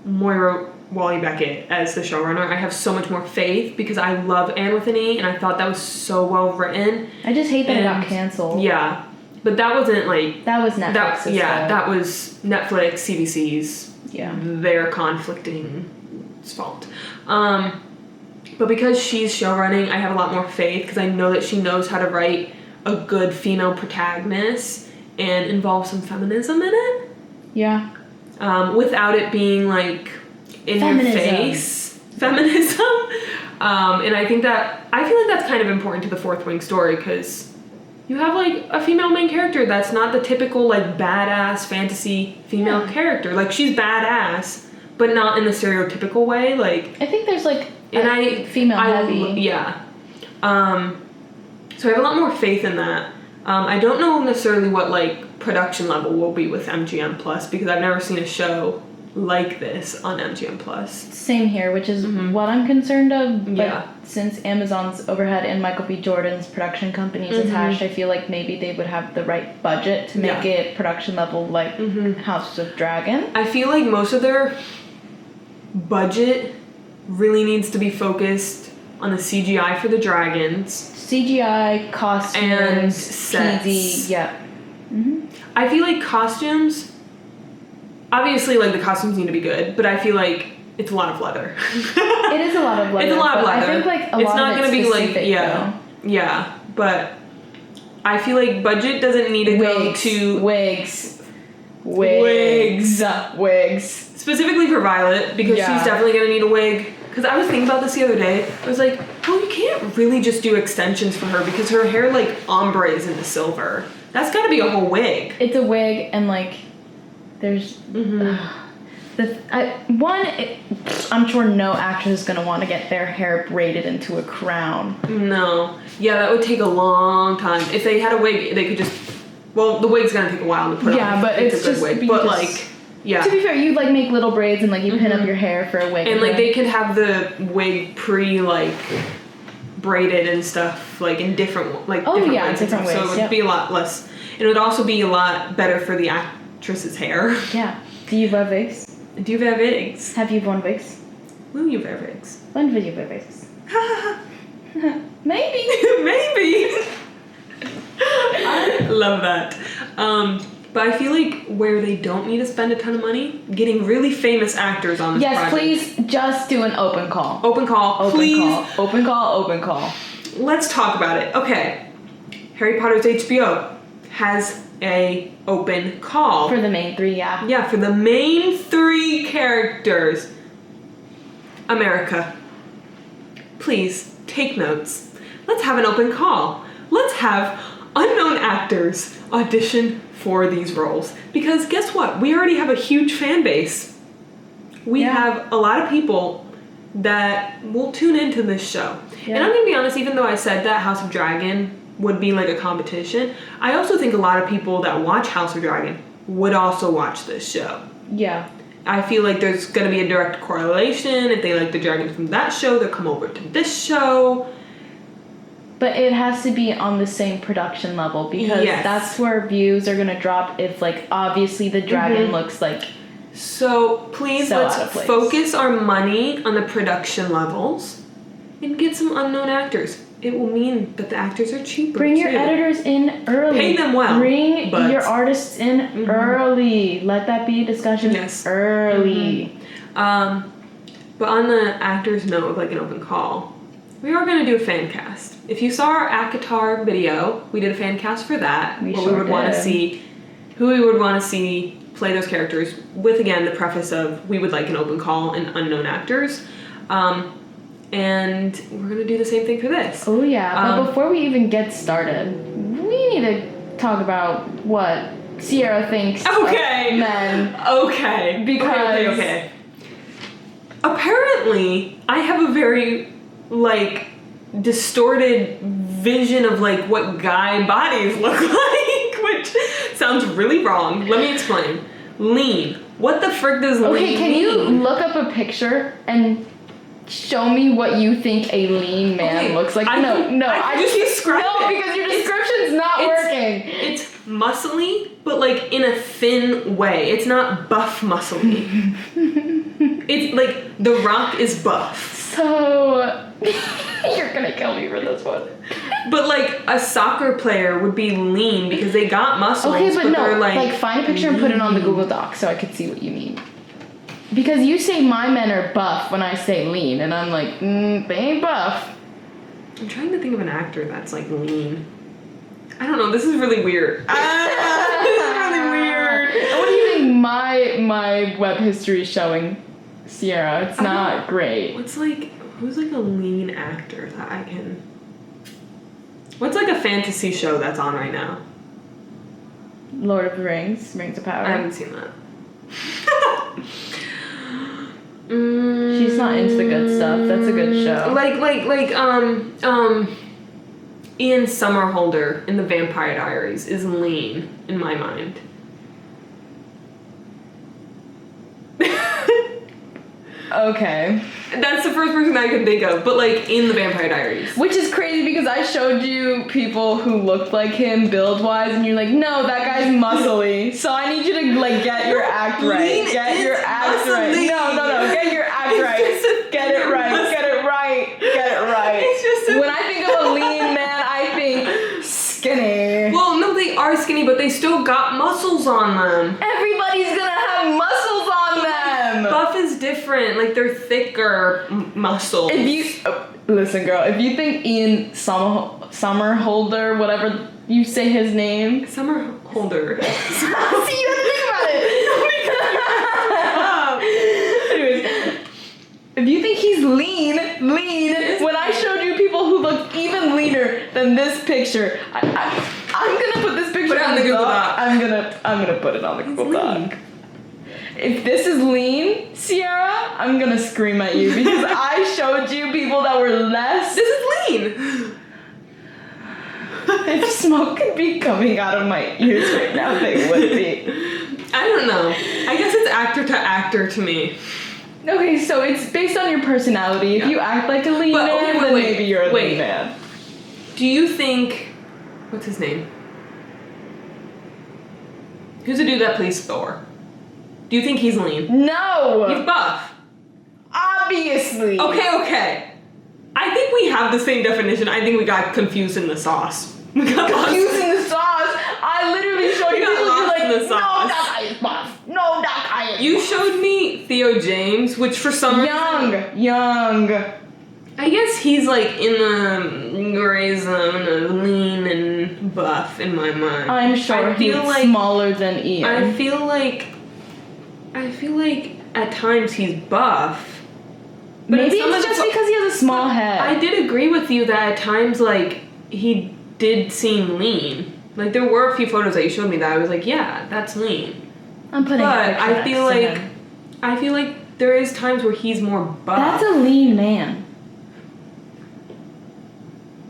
Moira Walley-Beckett as the showrunner, I have so much more faith because I love Anne with an E, and I thought that was so well written. I just hate that it got canceled. Yeah, but that wasn't like... That was Netflix's that was Netflix, CBC's, their conflicting fault. But because she's showrunning, I have a lot more faith because I know that she knows how to write a good female protagonist and involve some feminism in it. Yeah. Without it being like in your face feminism. And I feel like that's kind of important to the Fourth Wing story because you have like a female main character that's not the typical like badass fantasy female character. Like she's badass, but not in the stereotypical way. Like I think there's like female heavy. Yeah. So I have a lot more faith in that. I don't know necessarily what like production level will be with MGM Plus because I've never seen a show like this on MGM Plus. Same here, which is what I'm concerned of. But since Amazon's overhead and Michael B. Jordan's production company is attached, I feel like maybe they would have the right budget to make it production level like House of Dragon. I feel like most of their budget really needs to be focused on the CGI for the dragons. CGI, costumes, and sets. PD, I feel like costumes, obviously like the costumes need to be good, but I feel like it's a lot of leather. It is a lot of leather. It's a lot of leather. I think like it's not going to be like, but I feel like budget doesn't need to go to... Wigs. Specifically for Violet, because she's definitely going to need a wig. Because I was thinking about this the other day. I was like, oh, you can't really just do extensions for her because her hair, like, ombres into silver. That's got to be a whole wig. It's a wig, and, like, there's... I'm sure no actress is going to want to get their hair braided into a crown. No. Yeah, that would take a long time. If they had a wig, they could just... Well, the wig's going to take a while to put on. Yeah, but it's a good just... wig. But, like... Yeah. To be fair, you like make little braids and like you pin up your hair for a wig. And like they could have the wig like braided and stuff like in different ways. Different ways. So it would be a lot less. It would also be a lot better for the actress's hair. Yeah. Do you wear wigs? Do you wear wigs? Have you worn wigs? Will you wear wigs? When will you wear wigs? Maybe. Maybe. I love that. But I feel like where they don't need to spend a ton of money, getting really famous actors on this project. Yes, please just do an open call. Open call, please. Open call. Let's talk about it. Okay. Harry Potter's HBO has a open call. For the main 3, yeah. Yeah, for the main 3 characters. America, please take notes. Let's have an open call. Let's have unknown actors audition for these roles. Because guess what? We already have a huge fan base. We have a lot of people that will tune into this show. Yeah. And I'm going to be honest, even though I said that House of Dragon would be like a competition, I also think a lot of people that watch House of Dragon would also watch this show. Yeah. I feel like there's going to be a direct correlation. If they like the dragons from that show, they'll come over to this show. But it has to be on the same production level because that's where views are going to drop if, like, obviously the dragon looks like... So, please, let's focus our money on the production levels and get some unknown actors. It will mean that the actors are cheaper. Bring your editors in early. Pay them well. Bring your artists in early. Let that be a discussion early. But on the actors' note of like an open call, we are going to do a fan cast. If you saw our ACOTAR video, we did a fan cast for that. We would want to see, who we would want to see play those characters with, again, the preface of we would like an open call and unknown actors. And we're going to do the same thing for this. Oh, yeah. But before we even get started, we need to talk about what Sierra thinks of men. Okay. Because... Okay. Apparently, I have a very, like, distorted vision of, like, what guy bodies look like, which sounds really wrong. Let me explain. Lean. What the frick does lean mean? Okay, can you look up a picture and... show me what you think a lean man looks like. I just describe it. No, because your description's not working. It's muscly, but like in a thin way. It's not buff muscly. It's like The Rock is buff. So you're gonna kill me for this one. But like a soccer player would be lean because they got muscles. Okay, but no, they're like find a picture and put it on the Google Doc so I could see what you mean. Because you say my men are buff when I say lean, and I'm like, they ain't buff. I'm trying to think of an actor that's like lean. I don't know, this is really weird. This is really weird. What do you think my web history is showing, Sierra? It's not great. Who's like a lean actor that I can... What's like a fantasy show that's on right now? Lord of the Rings, Rings of Power. I haven't seen that. She's not into the good stuff. That's a good show. Ian Somerhalder in The Vampire Diaries is lean in my mind. Okay. That's the first person I can think of, but like in The Vampire Diaries. Which is crazy because I showed you people who looked like him build-wise, and you're like, no, that guy's muscly. So I need you to like get your act right. Get your act right. No, get your act right. Get it right. It's just when I think of a lean man, I think skinny. Well, no, they are skinny, but they still got muscles on them. Everybody's gonna have muscles on them. Buff is different. Like they're thicker muscles. Listen, girl, if you think Ian Somerhalder, whatever you say his name, Somerhalder. See, you have to think about it. Anyways, if you think he's lean, when I showed you people who look even leaner than this picture, I'm gonna put this picture on the Google Doc. I'm gonna put it on the Google Doc. If this is lean, Sierra, I'm gonna scream at you because I showed you people that were less. This is lean. If smoke could be coming out of my ears right now, they would be. I don't know. I guess it's actor to actor to me. Okay, so it's based on your personality. If you act like a lean man, then maybe you're a lean man. Do you think... What's his name? Who's the dude that plays Thor? Do you think he's lean? No! He's buff. Obviously. Okay. I think we have the same definition. I think we got confused in the sauce. Confused in the sauce? I literally showed you people who like the sauce. No, that guy is buff. No, that guy is You buff. showed me Theo James, which for some reason... Young. I guess he's like in the gray zone of lean and buff in my mind. I'm sure he's smaller than Ian. I feel like at times he's buff. But maybe it's just because he has a small head. I did agree with you that at times, like, he did seem lean. Like, there were a few photos that you showed me that I was like, yeah, that's lean. I'm putting. But I feel like there is times where he's more buff. That's a lean man.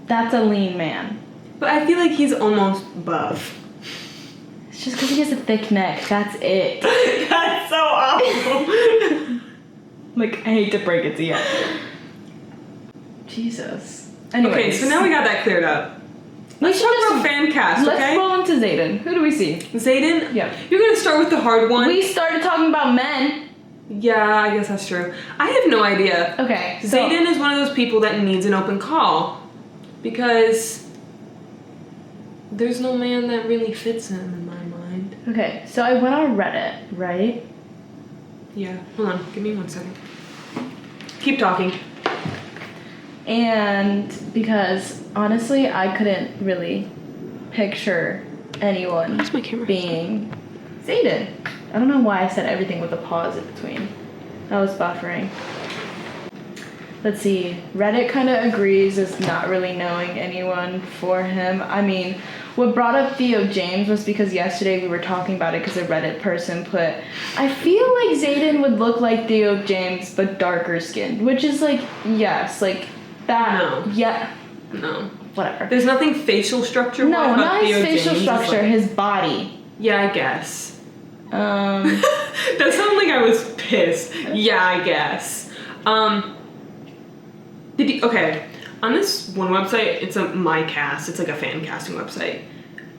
That's a lean man. But I feel like he's almost buff. It's just because he has a thick neck. That's it. That's so awful. Like, I hate to break it to you. Jesus. Anyways. Okay, so now we got that cleared up. Let's talk about Fancast, okay? Let's roll into Xaden. Who do we see? Xaden? Yeah. You're gonna start with the hard one. We started talking about men. Yeah, I guess that's true. I have no idea. Okay, so... Xaden is one of those people that needs an open call. Because there's no man that really fits him in my mind. Okay, so I went on Reddit, right? Yeah, hold on, give me 1 second. Keep talking. And because honestly, I couldn't really picture anyone That's my camera. being Xaden. I don't know why I said everything with a pause in between. I was buffering. Let's see. Reddit kind of agrees as not really knowing anyone for him. I mean, what brought up Theo James was because yesterday we were talking about it because a Reddit person put, I feel like Xaden would look like Theo James but darker skinned, which is like, yes, like that. No. Yeah. No. Whatever. There's nothing facial structure. No, about not his Theo facial James. structure, his body. Yeah, I guess. That sounded like I was pissed. Yeah, I guess. Okay, on this one website, it's a MyCast. It's like a fan casting website.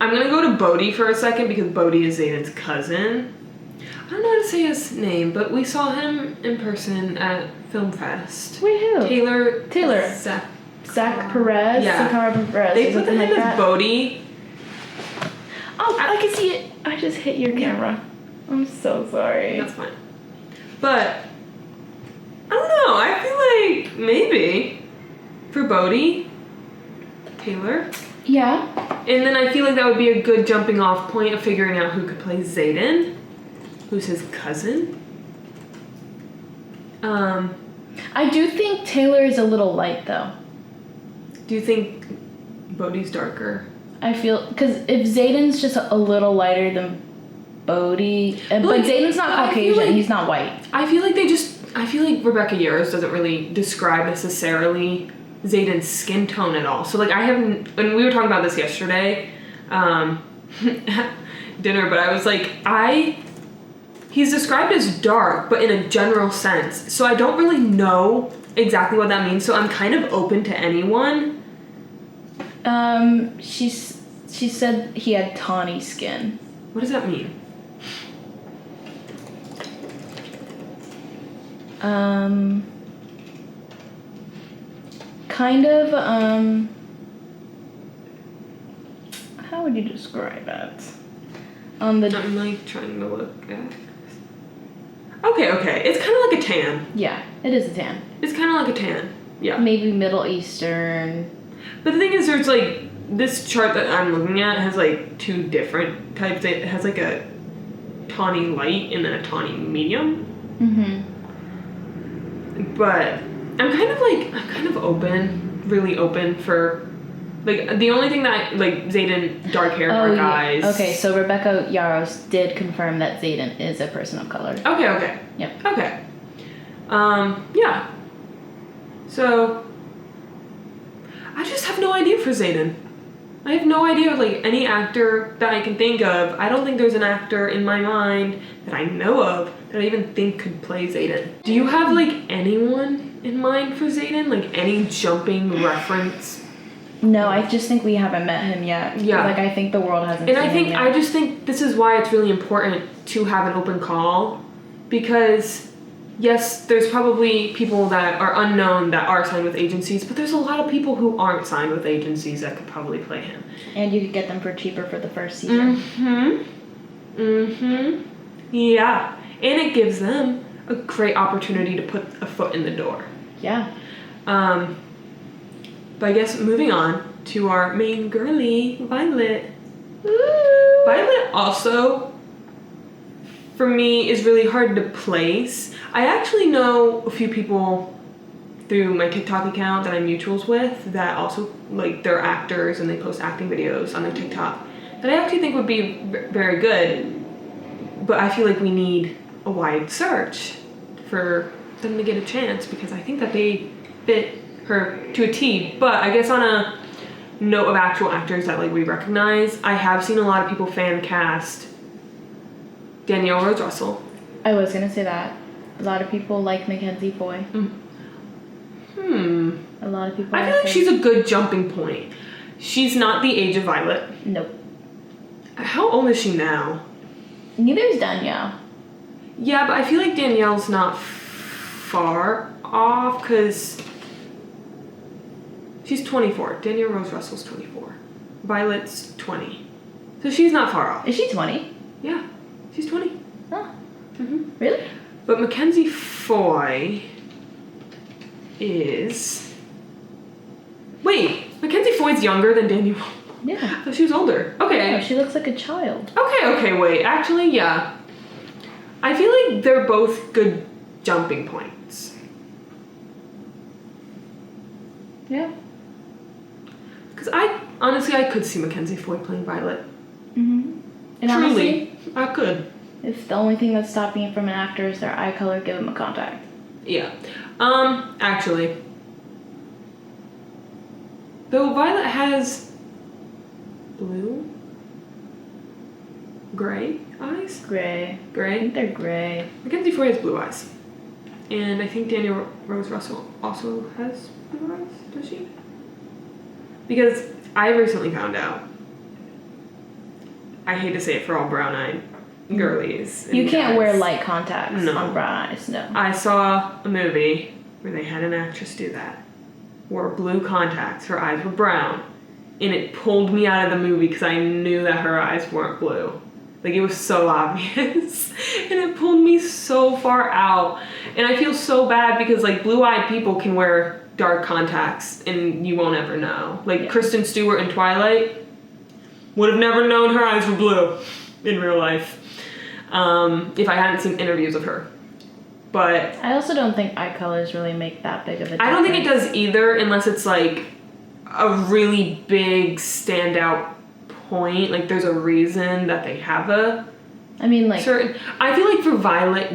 I'm gonna go to Bodhi for a second because Bodhi is Xaden's cousin. I don't know how to say his name, but we saw him in person at Film Fest. Wait, who? Taylor. Zach Perez? Yeah. Sakara Perez. They put the name as Bodhi. Oh, I can see it. I just hit your camera. I'm so sorry. That's fine. But, I don't know. I feel like maybe for Bodhi, Taylor. Yeah. And then I feel like that would be a good jumping off point of figuring out who could play Xaden, who's his cousin. I do think Taylor is a little light, though. Do you think Bodhi's darker? I feel, because if Xaden's just a little lighter than Bodhi, but Xaden's not Caucasian, he's not white. I feel like Rebecca Yarros doesn't really describe necessarily Xaden's skin tone at all. So like and we were talking about this yesterday, at dinner, but I was like, he's described as dark, but in a general sense. So I don't really know exactly what that means, so I'm kind of open to anyone. She said he had tawny skin. What does that mean? Kind of, how would you describe it? I'm like trying to look at. Okay. It's kind of like a tan. Yeah, it is a tan. It's kind of like a tan. Yeah. Maybe Middle Eastern. But the thing is, there's like, this chart that I'm looking at has like two different types. It has like a tawny light and then a tawny medium. But I'm kind of really open for, like, the only thing that, like, Xaden, dark hair, dark eyes. Okay, so Rebecca Yarros did confirm that Xaden is a person of color. Okay. Yep. Okay. Yeah. So, I just have no idea for Xaden. I have no idea, like, any actor that I can think of. I don't think there's an actor in my mind that I know of that I even think could play Xaden. Do you have, like, anyone in mind for Xaden? Like, any jumping reference? No, I just think we haven't met him yet. Yeah. Like, I think the world hasn't seen him yet. I just think this is why it's really important to have an open call. Because, yes, there's probably people that are unknown that are signed with agencies, but there's a lot of people who aren't signed with agencies that could probably play him. And you could get them for cheaper for the first season. Mm-hmm. Yeah. And it gives them a great opportunity to put a foot in the door. Yeah. But I guess moving on to our main girly, Violet. Woo! Violet also, for me, is really hard to place. I actually know a few people through my TikTok account that I'm mutuals with that also, like, they're actors and they post acting videos on their TikTok that I actually think would be very good. But I feel like we need a wide search for them to get a chance because I think that they fit her to a T. But I guess on a note of actual actors that, like, we recognize, I have seen a lot of people fan cast Danielle Rose Russell. I was gonna say that. A lot of people like Mackenzie Foy. A lot of people. I feel like she's a good jumping point. She's not the age of Violet. Nope. How old is she now? Neither is Danielle. Yeah, but I feel like Danielle's not far off because she's 24. Danielle Rose Russell's 24. Violet's 20. So she's not far off. Is she 20? Yeah, she's 20. Huh. Mm-hmm. Really? But Mackenzie Foy is... Wait, Mackenzie Foy's younger than Danielle. Yeah. So she was older. Okay. Yeah, she looks like a child. Okay, wait. Actually, yeah. I feel like they're both good jumping points. Yeah. Because I could see Mackenzie Foy playing Violet. Mm-hmm. And Truly, honestly, I could. if the only thing that's stopping it from an actor is their eye color, give them a contact. Yeah. Actually, though Violet has blue, gray eyes. Gray. I Gray. think they're gray. Mackenzie Foy has blue eyes, and I think Danielle Rose Russell also has blue eyes. Does she? Because I recently found out. I hate to say it for all brown-eyed girlies. You can't guys. wear light contacts No. on brown eyes, no. I saw a movie where they had an actress do that. Wore blue contacts, her eyes were brown. And it pulled me out of the movie because I knew that her eyes weren't blue. Like, it was so obvious. And it pulled me so far out. And I feel so bad because, like, blue-eyed people can wear dark contacts and you won't ever know. Like, Yeah. Kristen Stewart in Twilight would have never known her eyes were blue in real life if I hadn't seen interviews of her. But I also don't think eye colors really make that big of a difference. I don't think it does either unless it's, like, a really big standout point. Like, there's a reason that they have a certain... I feel like for Violet,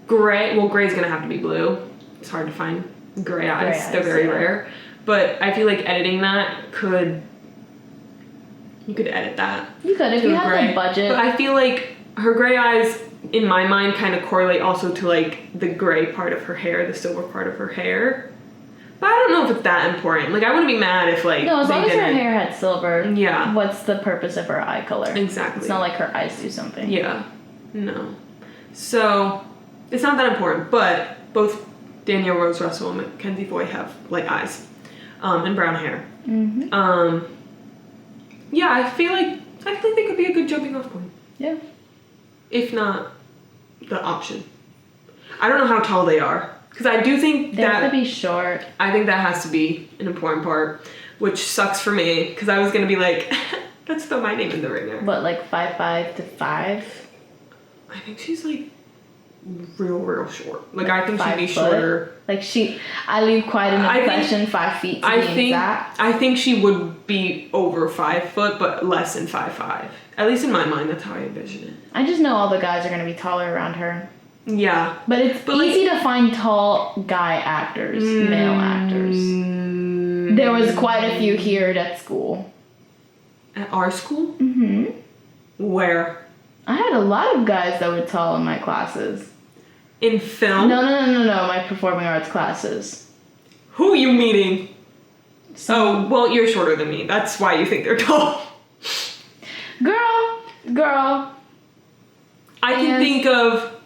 gray's gonna have to be blue. It's hard to find gray eyes. They're very rare. But I feel like editing that you could edit that. You could if you have the budget. But I feel like her gray eyes, in my mind, kind of correlate also to, like, the gray part of her hair, the silver part of her hair. But I don't know if it's that important. Like, I wouldn't be mad if, like, no, as long as her didn't. hair had silver. Yeah. What's the purpose of her eye color? Exactly. It's not like her eyes do something. Yeah. No. So, it's not that important. But both Danielle Rose Russell and Mackenzie Foy have light eyes and brown hair. Mm-hmm. Yeah, I feel like they could be a good jumping off point. Yeah. If not the option. I don't know how tall they are. Because I do think they have to be short. I think that has to be an important part. Which sucks for me. Because I was going to be like, let's throw my name in the ringer. What, like 5'5" to 5? I think she's like real short. Like, I think she'd be foot? shorter. Like I leave quite an impression, 5 feet to be exact. I think she would be over 5 foot, but less than 5'5". At least in my mind, that's how I envision it. I just know all the guys are going to be taller around her. Yeah. But it's easy to find tall guy actors, male actors. There was quite a few here at school. At our school? Mm-hmm. Where? I had a lot of guys that were tall in my classes. In film? No, my performing arts classes. Who are you meeting? Oh, well, you're shorter than me. That's why you think they're tall. Girl. I can think of,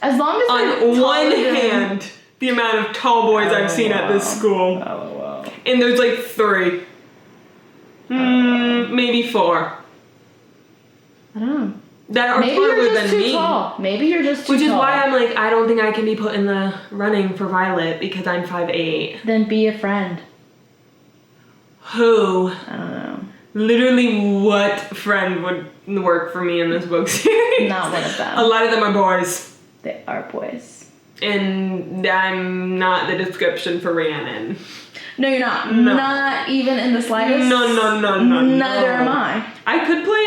as long as on one hand, the amount of tall boys I've seen at this school. Oh. And there's like 3. Maybe 4. I don't know. That are Maybe taller you're just than too me. tall. Maybe you're just too Which is tall. why I'm like, I don't think I can be put in the running for Violet because I'm 5'8". Then be a friend. Who? I don't know. Literally what friend would work for me in this book series? Not one of them. A lot of them are boys. They are boys. And I'm not the description for Rhiannon. No, you're not. No. Not even in the slightest. No. Neither am I. I could play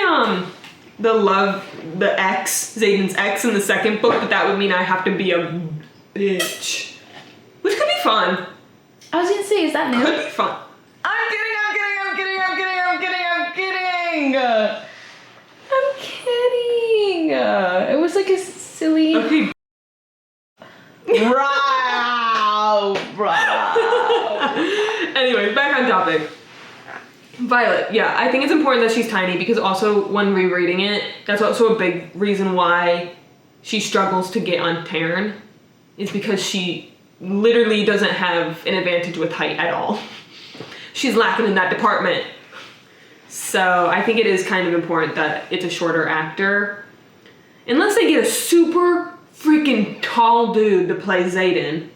the ex, Xaden's ex in the second book, but that would mean I have to be a bitch. Which could be fun. I was gonna say, is that new? Could be fun. I'm kidding. It was like a silly. Okay. Anyways, back on topic. Violet, yeah, I think it's important that she's tiny because also when rereading it, that's also a big reason why she struggles to get on Taryn, is because she literally doesn't have an advantage with height at all. She's lacking in that department. So I think it is kind of important that it's a shorter actor. Unless they get a super freaking tall dude to play Xaden.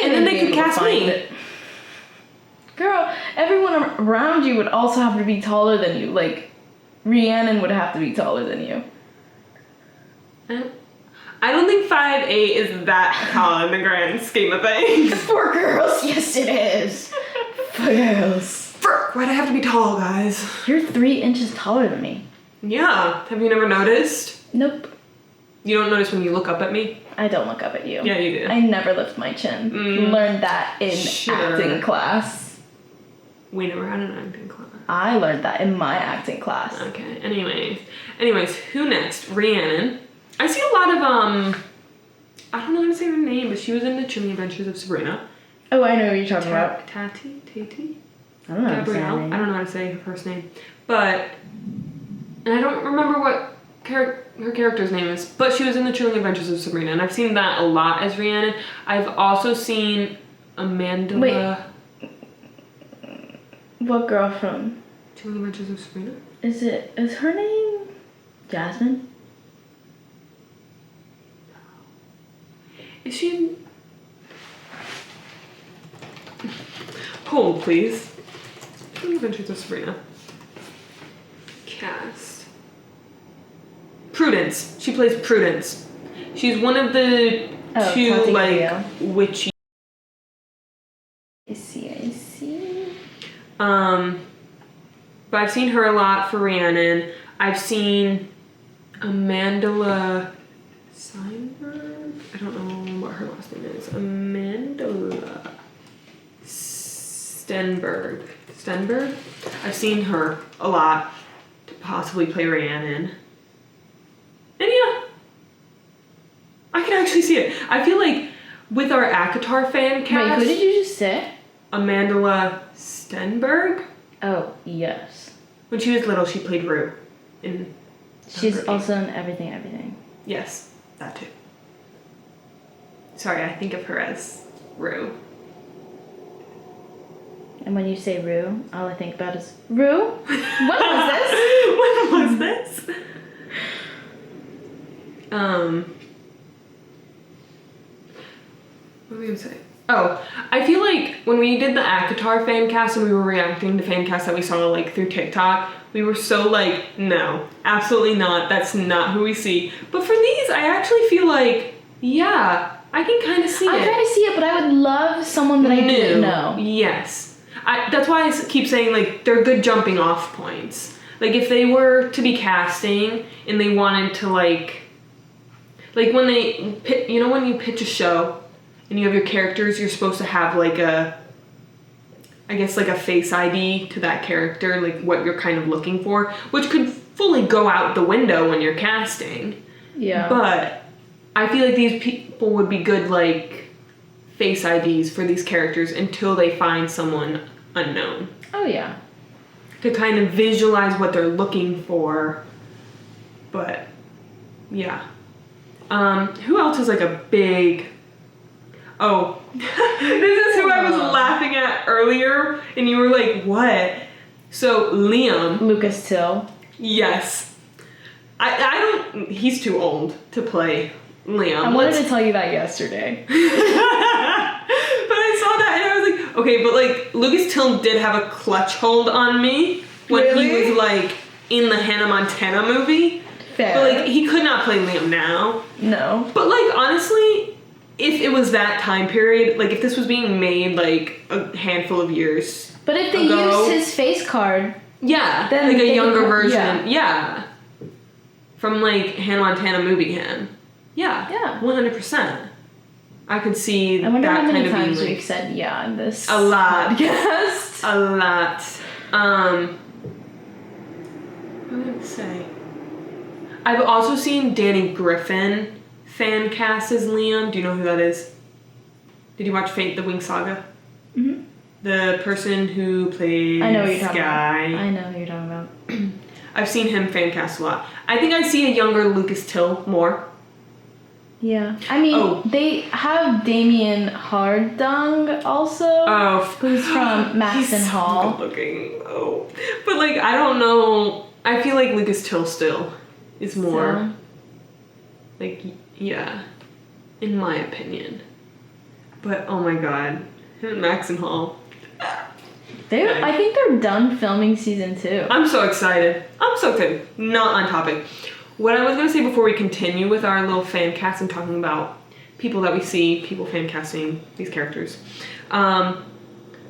And then they could cast me. Girl, everyone around you would also have to be taller than you. Like, Rhiannon would have to be taller than you. I don't think 5'8" is that tall in the grand scheme of things. For girls, yes it is. For girls. Why'd I have to be tall, guys? You're 3 inches taller than me. Yeah. Have you never noticed? Nope. You don't notice when you look up at me? I don't look up at you. Yeah, you do. I never lift my chin. Learned that in acting class. We never had an acting class. I learned that in my acting class. Okay, anyways, who next? Rhiannon. I see a lot of, I don't know how to say her name, but she was in the Chilling Adventures of Sabrina. Oh, I know what you're talking about. Tati? I don't know Gabrielle? I don't know how to say her first name. But, and I don't remember what her character's name is, but she was in the Chilling Adventures of Sabrina, and I've seen that a lot as Rhiannon. I've also seen Amanda. Wait. What girl from Chilling Adventures of Sabrina? Is her name Jasmine? Is she? Hold, please. Chilling Adventures of Sabrina. Cast. Prudence. She plays Prudence. She's one of the two, Tati like, Gabrielle. witchy. I see. But I've seen her a lot for Rhiannon. I've seen Amanda Steinberg. I don't know what her last name is. Amanda Stenberg. I've seen her a lot to possibly play Rhiannon. And yeah, I can actually see it. I feel like with our ACOTAR fan cast. Wait, who did you just say? Amanda Stenberg. Oh, yes. When she was little, she played Rue in. She's also in Everything. Yes, that too. Sorry, I think of her as Rue. And when you say Rue, all I think about is Rue? What was this? What was this? What was I gonna say? Oh, I feel like when we did the ACOTAR fan cast and we were reacting to fan casts that we saw like through TikTok, we were so like, no, absolutely not. That's not who we see. But for these, I actually feel like, yeah, I can kind of see it. I kind of see it, but I would love someone that I didn't know. Yes. That's why I keep saying like they're good jumping off points. Like if they were to be casting and they wanted to like when they, you know when you pitch a show and you have your characters, you're supposed to have like a face ID to that character, like what you're kind of looking for, which could fully go out the window when you're casting. Yeah. But I feel like these people would be good like face IDs for these characters until they find someone unknown. Oh yeah. To kind of visualize what they're looking for. But yeah. Who else is like a big... Oh, this is who I was laughing at earlier, and you were like, what? So, Liam. Lucas Till. Yes. I think of her as Liam. Lucas Till. Yes. Lucas Till. I don't... He's too old to play Liam. I wanted to tell you that yesterday. But I saw that and I was like, okay, but like Lucas Till did have a clutch hold on me when he was like in the Hannah Montana movie. Fair. But like he could not play Liam now. No. But like honestly, if it was that time period, like if this was being made like a handful of years But if they ago, used his face card, yeah, then like a they younger could- version, yeah. From like Hannah Montana movie Han. Yeah. 100%. I could see I wonder that how many kind of being times like, we've said yeah in this a lot. podcast. A lot. What am I going to say? I've also seen Danny Griffin fan cast as Liam. Do you know who that is? Did you watch Fate the Wing Saga? Mm-hmm. The person who plays I know what you're talking Sky. about. I know who you're talking about. I've seen him fan cast a lot. I think I see a younger Lucas Till more. Yeah. I mean, they have Damien Hardung also. Oh. Who's from Max and Hall. Good looking. Oh. But like, I don't know. I feel like Lucas Till still is more. So? Like, yeah. In my opinion. But, oh my god. Him and Max and Hall. I think they're done filming season 2. I'm so excited. Not on topic. What I was going to say before we continue with our little fan cast and talking about people that we see, people fan casting these characters,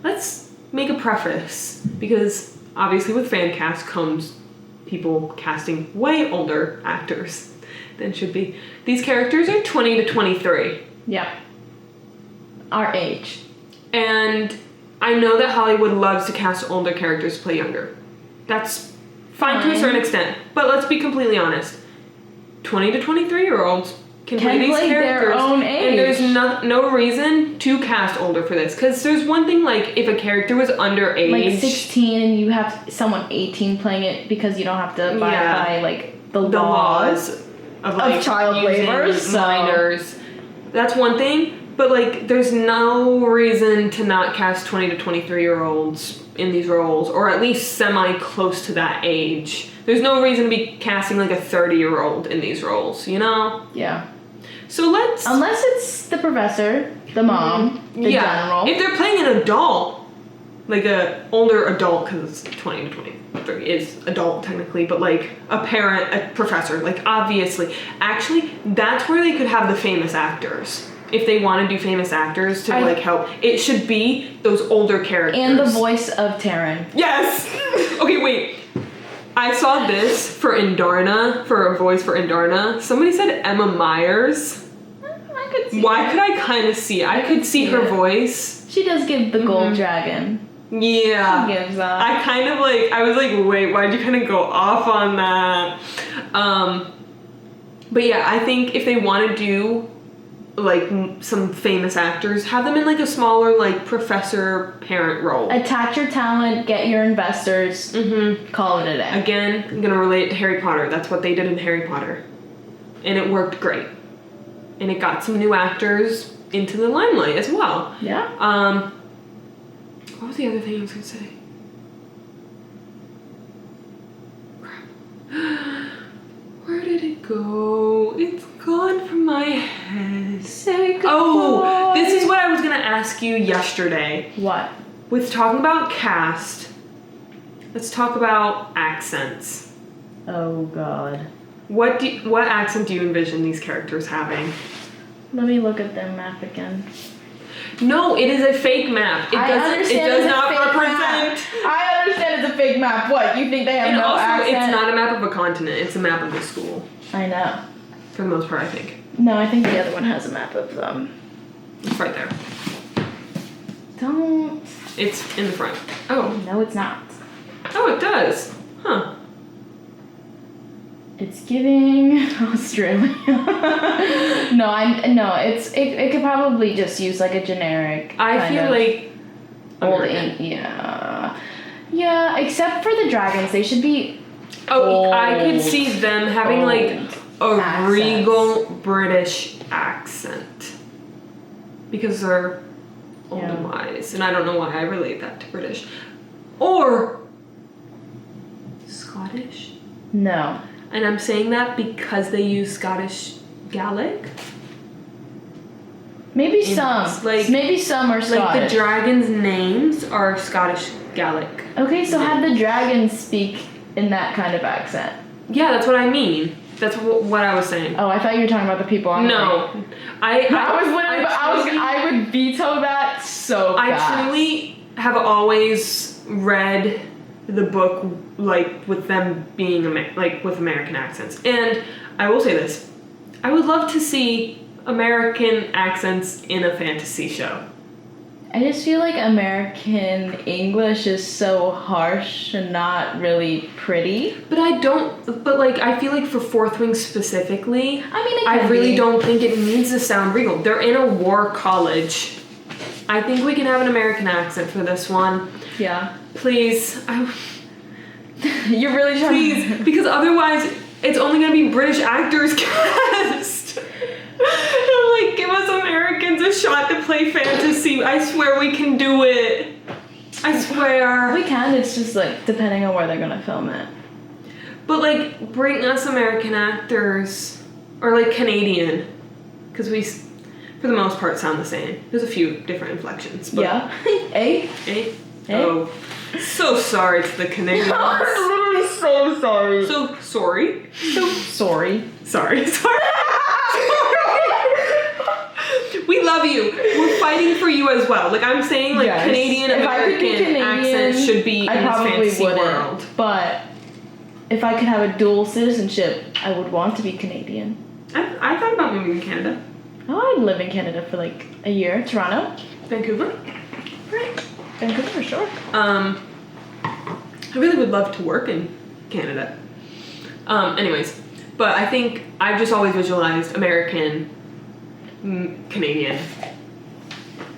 let's make a preface. Because obviously with fan cast comes people casting way older actors than should be. These characters are 20 to 23. Yeah. Our age. And I know that Hollywood loves to cast older characters to play younger. That's fine to a certain extent. But let's be completely honest. 20 to 23-year-olds can play these characters. Their own age. And there's no reason to cast older for this. Because there's one thing, like, if a character was underage... Like 16 and you have someone 18 playing it because you don't have to abide by, like, the laws of, like, child labor. Minors. That's one thing. But, like, there's no reason to not cast 20 to 23-year-olds in these roles, or at least semi-close to that age. There's no reason to be casting, like, a 30-year-old in these roles, you know? Yeah. So let's... Unless it's the professor, the mom, the general. If they're playing an adult, like a older adult, because 20 to 23 is adult, technically, but, like, a parent, a professor, like, obviously. Actually, that's where they could have the famous actors. If they want to do famous actors to, like, help. It should be those older characters. And the voice of Taryn. Yes! Okay, wait. I saw this for Indarna, for a voice for Indarna. Somebody said Emma Myers. I could see Why could I kind of see it? I could see her voice. She does give the gold dragon. Yeah. She gives that. I kind of, like, I was like, wait, why'd you kind of go off on that? But yeah, I think if they want to do... like some famous actors, have them in like a smaller like professor parent role. Attach your talent, get your investors, call it a day. Again, I'm gonna relate it to Harry Potter. That's what they did in Harry Potter. And it worked great. And it got some new actors into the limelight as well. Yeah. What was the other thing I was gonna say? Crap. Where did it go? It's gone from my head. Say goodbye. Oh, this is what I was gonna ask you yesterday. What? With talking about cast, let's talk about accents. Oh God. What accent do you envision these characters having? Let me look at their map again. No, it is a fake map. It does not represent. I understand it's a fake map. What, you think they have no accent? It's not a map of a continent. It's a map of the school. I know. For the most part, I think. No, I think the other one has a map of them. It's right there. Don't. It's in the front. Oh. No, it's not. Oh, it does. Huh. It's giving Australia. It could probably just use like a generic. I feel like old yeah, except for the dragons, they should be. Oh, I could see them having like a accents. regal British accent because they're old and wise, and I don't know why I relate that to British or Scottish. No. And I'm saying that because they use Scottish Gaelic. Maybe some. Maybe some are Scottish. Like the dragons' names are Scottish Gaelic. Okay, so have the dragons speak in that kind of accent. Yeah, that's what I mean. That's what I was saying. Oh, I thought you were talking about the people on No. I would veto that so fast. I truly have always read the book like with them being with American accents. And I will say this. I would love to see American accents in a fantasy show. I just feel like American English is so harsh and not really pretty. But I feel like for Fourth Wing specifically, I really don't think it needs to sound regal. They're in a war college. I think we can have an American accent for this one. Yeah. Please. You're really trying Please, because otherwise it's only going to be British actors cast. Like, give us Americans a shot to play fantasy. I swear we can do it. I swear. We can, it's just like depending on where they're gonna film it. But like, bring us American actors. Or like Canadian. Because we, for the most part, sound the same. There's a few different inflections. But yeah. Eh? Oh. So sorry to the Canadians. I'm literally so sorry. So sorry. Sorry. We love you. We're fighting for you as well. Like, I'm saying, like, yes. Canadian American accent should be in this fantasy world. But if I could have a dual citizenship, I would want to be Canadian. I thought about moving to Canada. Oh, I'd live in Canada for like a year. Toronto. Vancouver. Right. Vancouver for sure. I really would love to work in Canada. Anyways, but I think I've just always visualized American, Canadian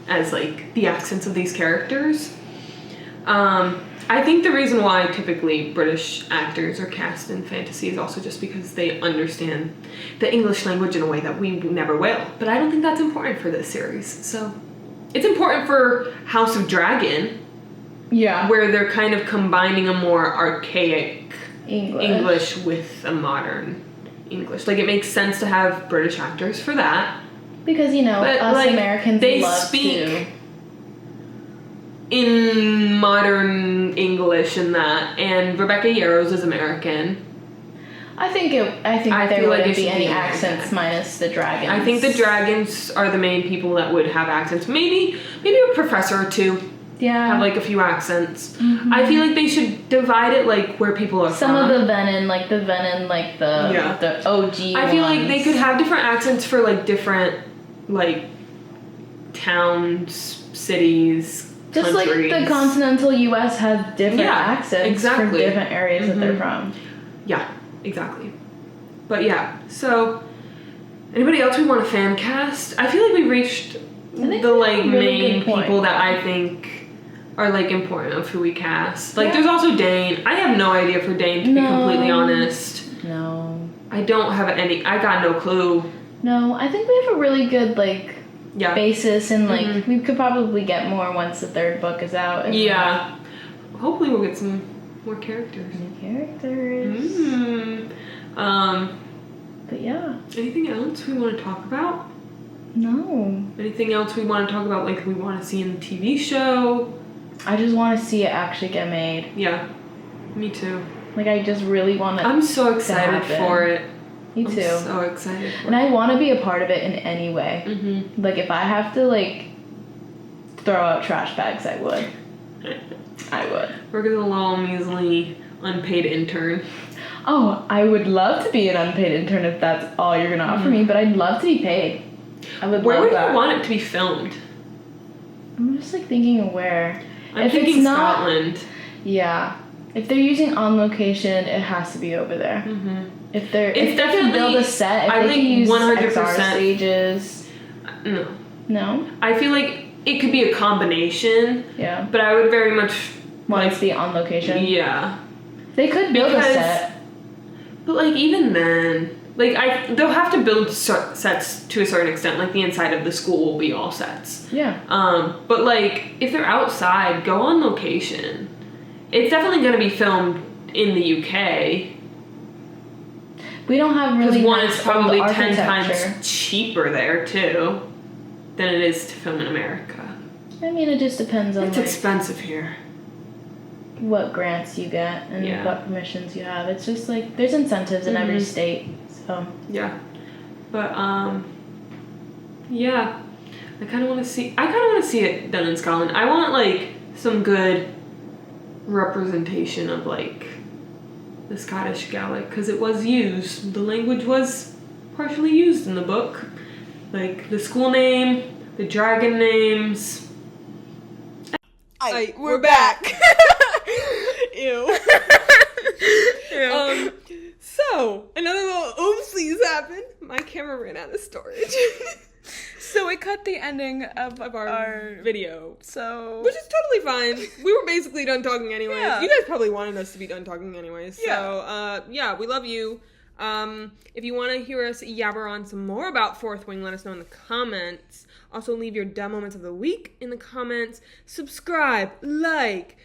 as like the accents of these characters. I think the reason why typically British actors are cast in fantasy is also just because they understand the English language in a way that we never will. But I don't think that's important for this series. So it's important for House of Dragon. Yeah. Where they're kind of combining a more archaic English with a modern English. Like, it makes sense to have British actors for that. Because, you know, but, us like, Americans they love speak to in modern English and that. And Rebecca Yarros is American. I think there wouldn't be any accents minus the dragons. I think the dragons are the main people that would have accents. Maybe a professor or two. Yeah. Have like a few accents. Mm-hmm. I feel like they should divide it like where people are from. Some of the Venom, like the OG I feel like they could have different accents for like different like towns, cities, just countries. Like the continental US has different accents for different areas that they're from. Yeah, exactly. But yeah, so anybody else we want to fan cast? I feel like we reached the like main people that I think are like important of who we cast. Like there's also Dane. I have no idea for Dane, to be completely honest. No. I don't have I got no clue. No, I think we have a really good basis, and like we could probably get more once the third book is out. Yeah. Hopefully we'll get some more characters. New characters. But yeah. Anything else we want to talk about? No. Anything else we want to talk about, like we want to see in the TV show? I just want to see it actually get made. Yeah. Me too. Like, I just really want to. I'm so excited for it. Me too. I'm so excited for it. And I want to be a part of it in any way. Mm-hmm. Like, if I have to, like, throw out trash bags, I would. I would. Work as a little measly unpaid intern. Oh, I would love to be an unpaid intern if that's all you're going to offer me, but I'd love to be paid. I would Where love would that. you want it to be filmed? I'm just, like, thinking of where. I'm thinking Scotland. Yeah. If they're using on location, it has to be over there. Mm-hmm. If they can build a set, if they can use 100% XR stages. No? I feel like it could be a combination. Yeah. But I would very much want it to be on location. Yeah. They could build a set. But like even then, like they'll have to build sets to a certain extent. Like the inside of the school will be all sets. Yeah. But like if they're outside, go on location. It's definitely going to be filmed in the UK. We don't have really. Because one is probably 10 architecture. times cheaper there too than it is to film in America. I mean, it just depends on It's expensive here. What grants you get and what permissions you have. It's just like there's incentives in every state. So yeah, but yeah, I kind of want to see it done in Scotland. I want like some good representation of like the Scottish Gaelic because it was used. The language was partially used in the book, like the school name, the dragon names. We're back. Ew. So another little oopsies happened. My camera ran out of storage. So we cut the ending of our video. So which is totally fine. We were basically done talking anyways. Yeah. You guys probably wanted us to be done talking anyways. So yeah, we love you. If you want to hear us yabber on some more about Fourth Wing, let us know in the comments. Also, leave your dumb moments of the week in the comments. Subscribe, like,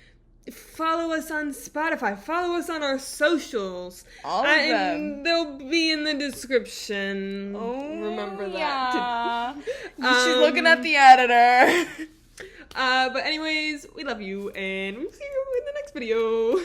follow us on Spotify. Follow us on our socials. All of them. They'll be in the description. Oh, remember that. Yeah. She's looking at the editor. But anyways, we love you, and we'll see you in the next video.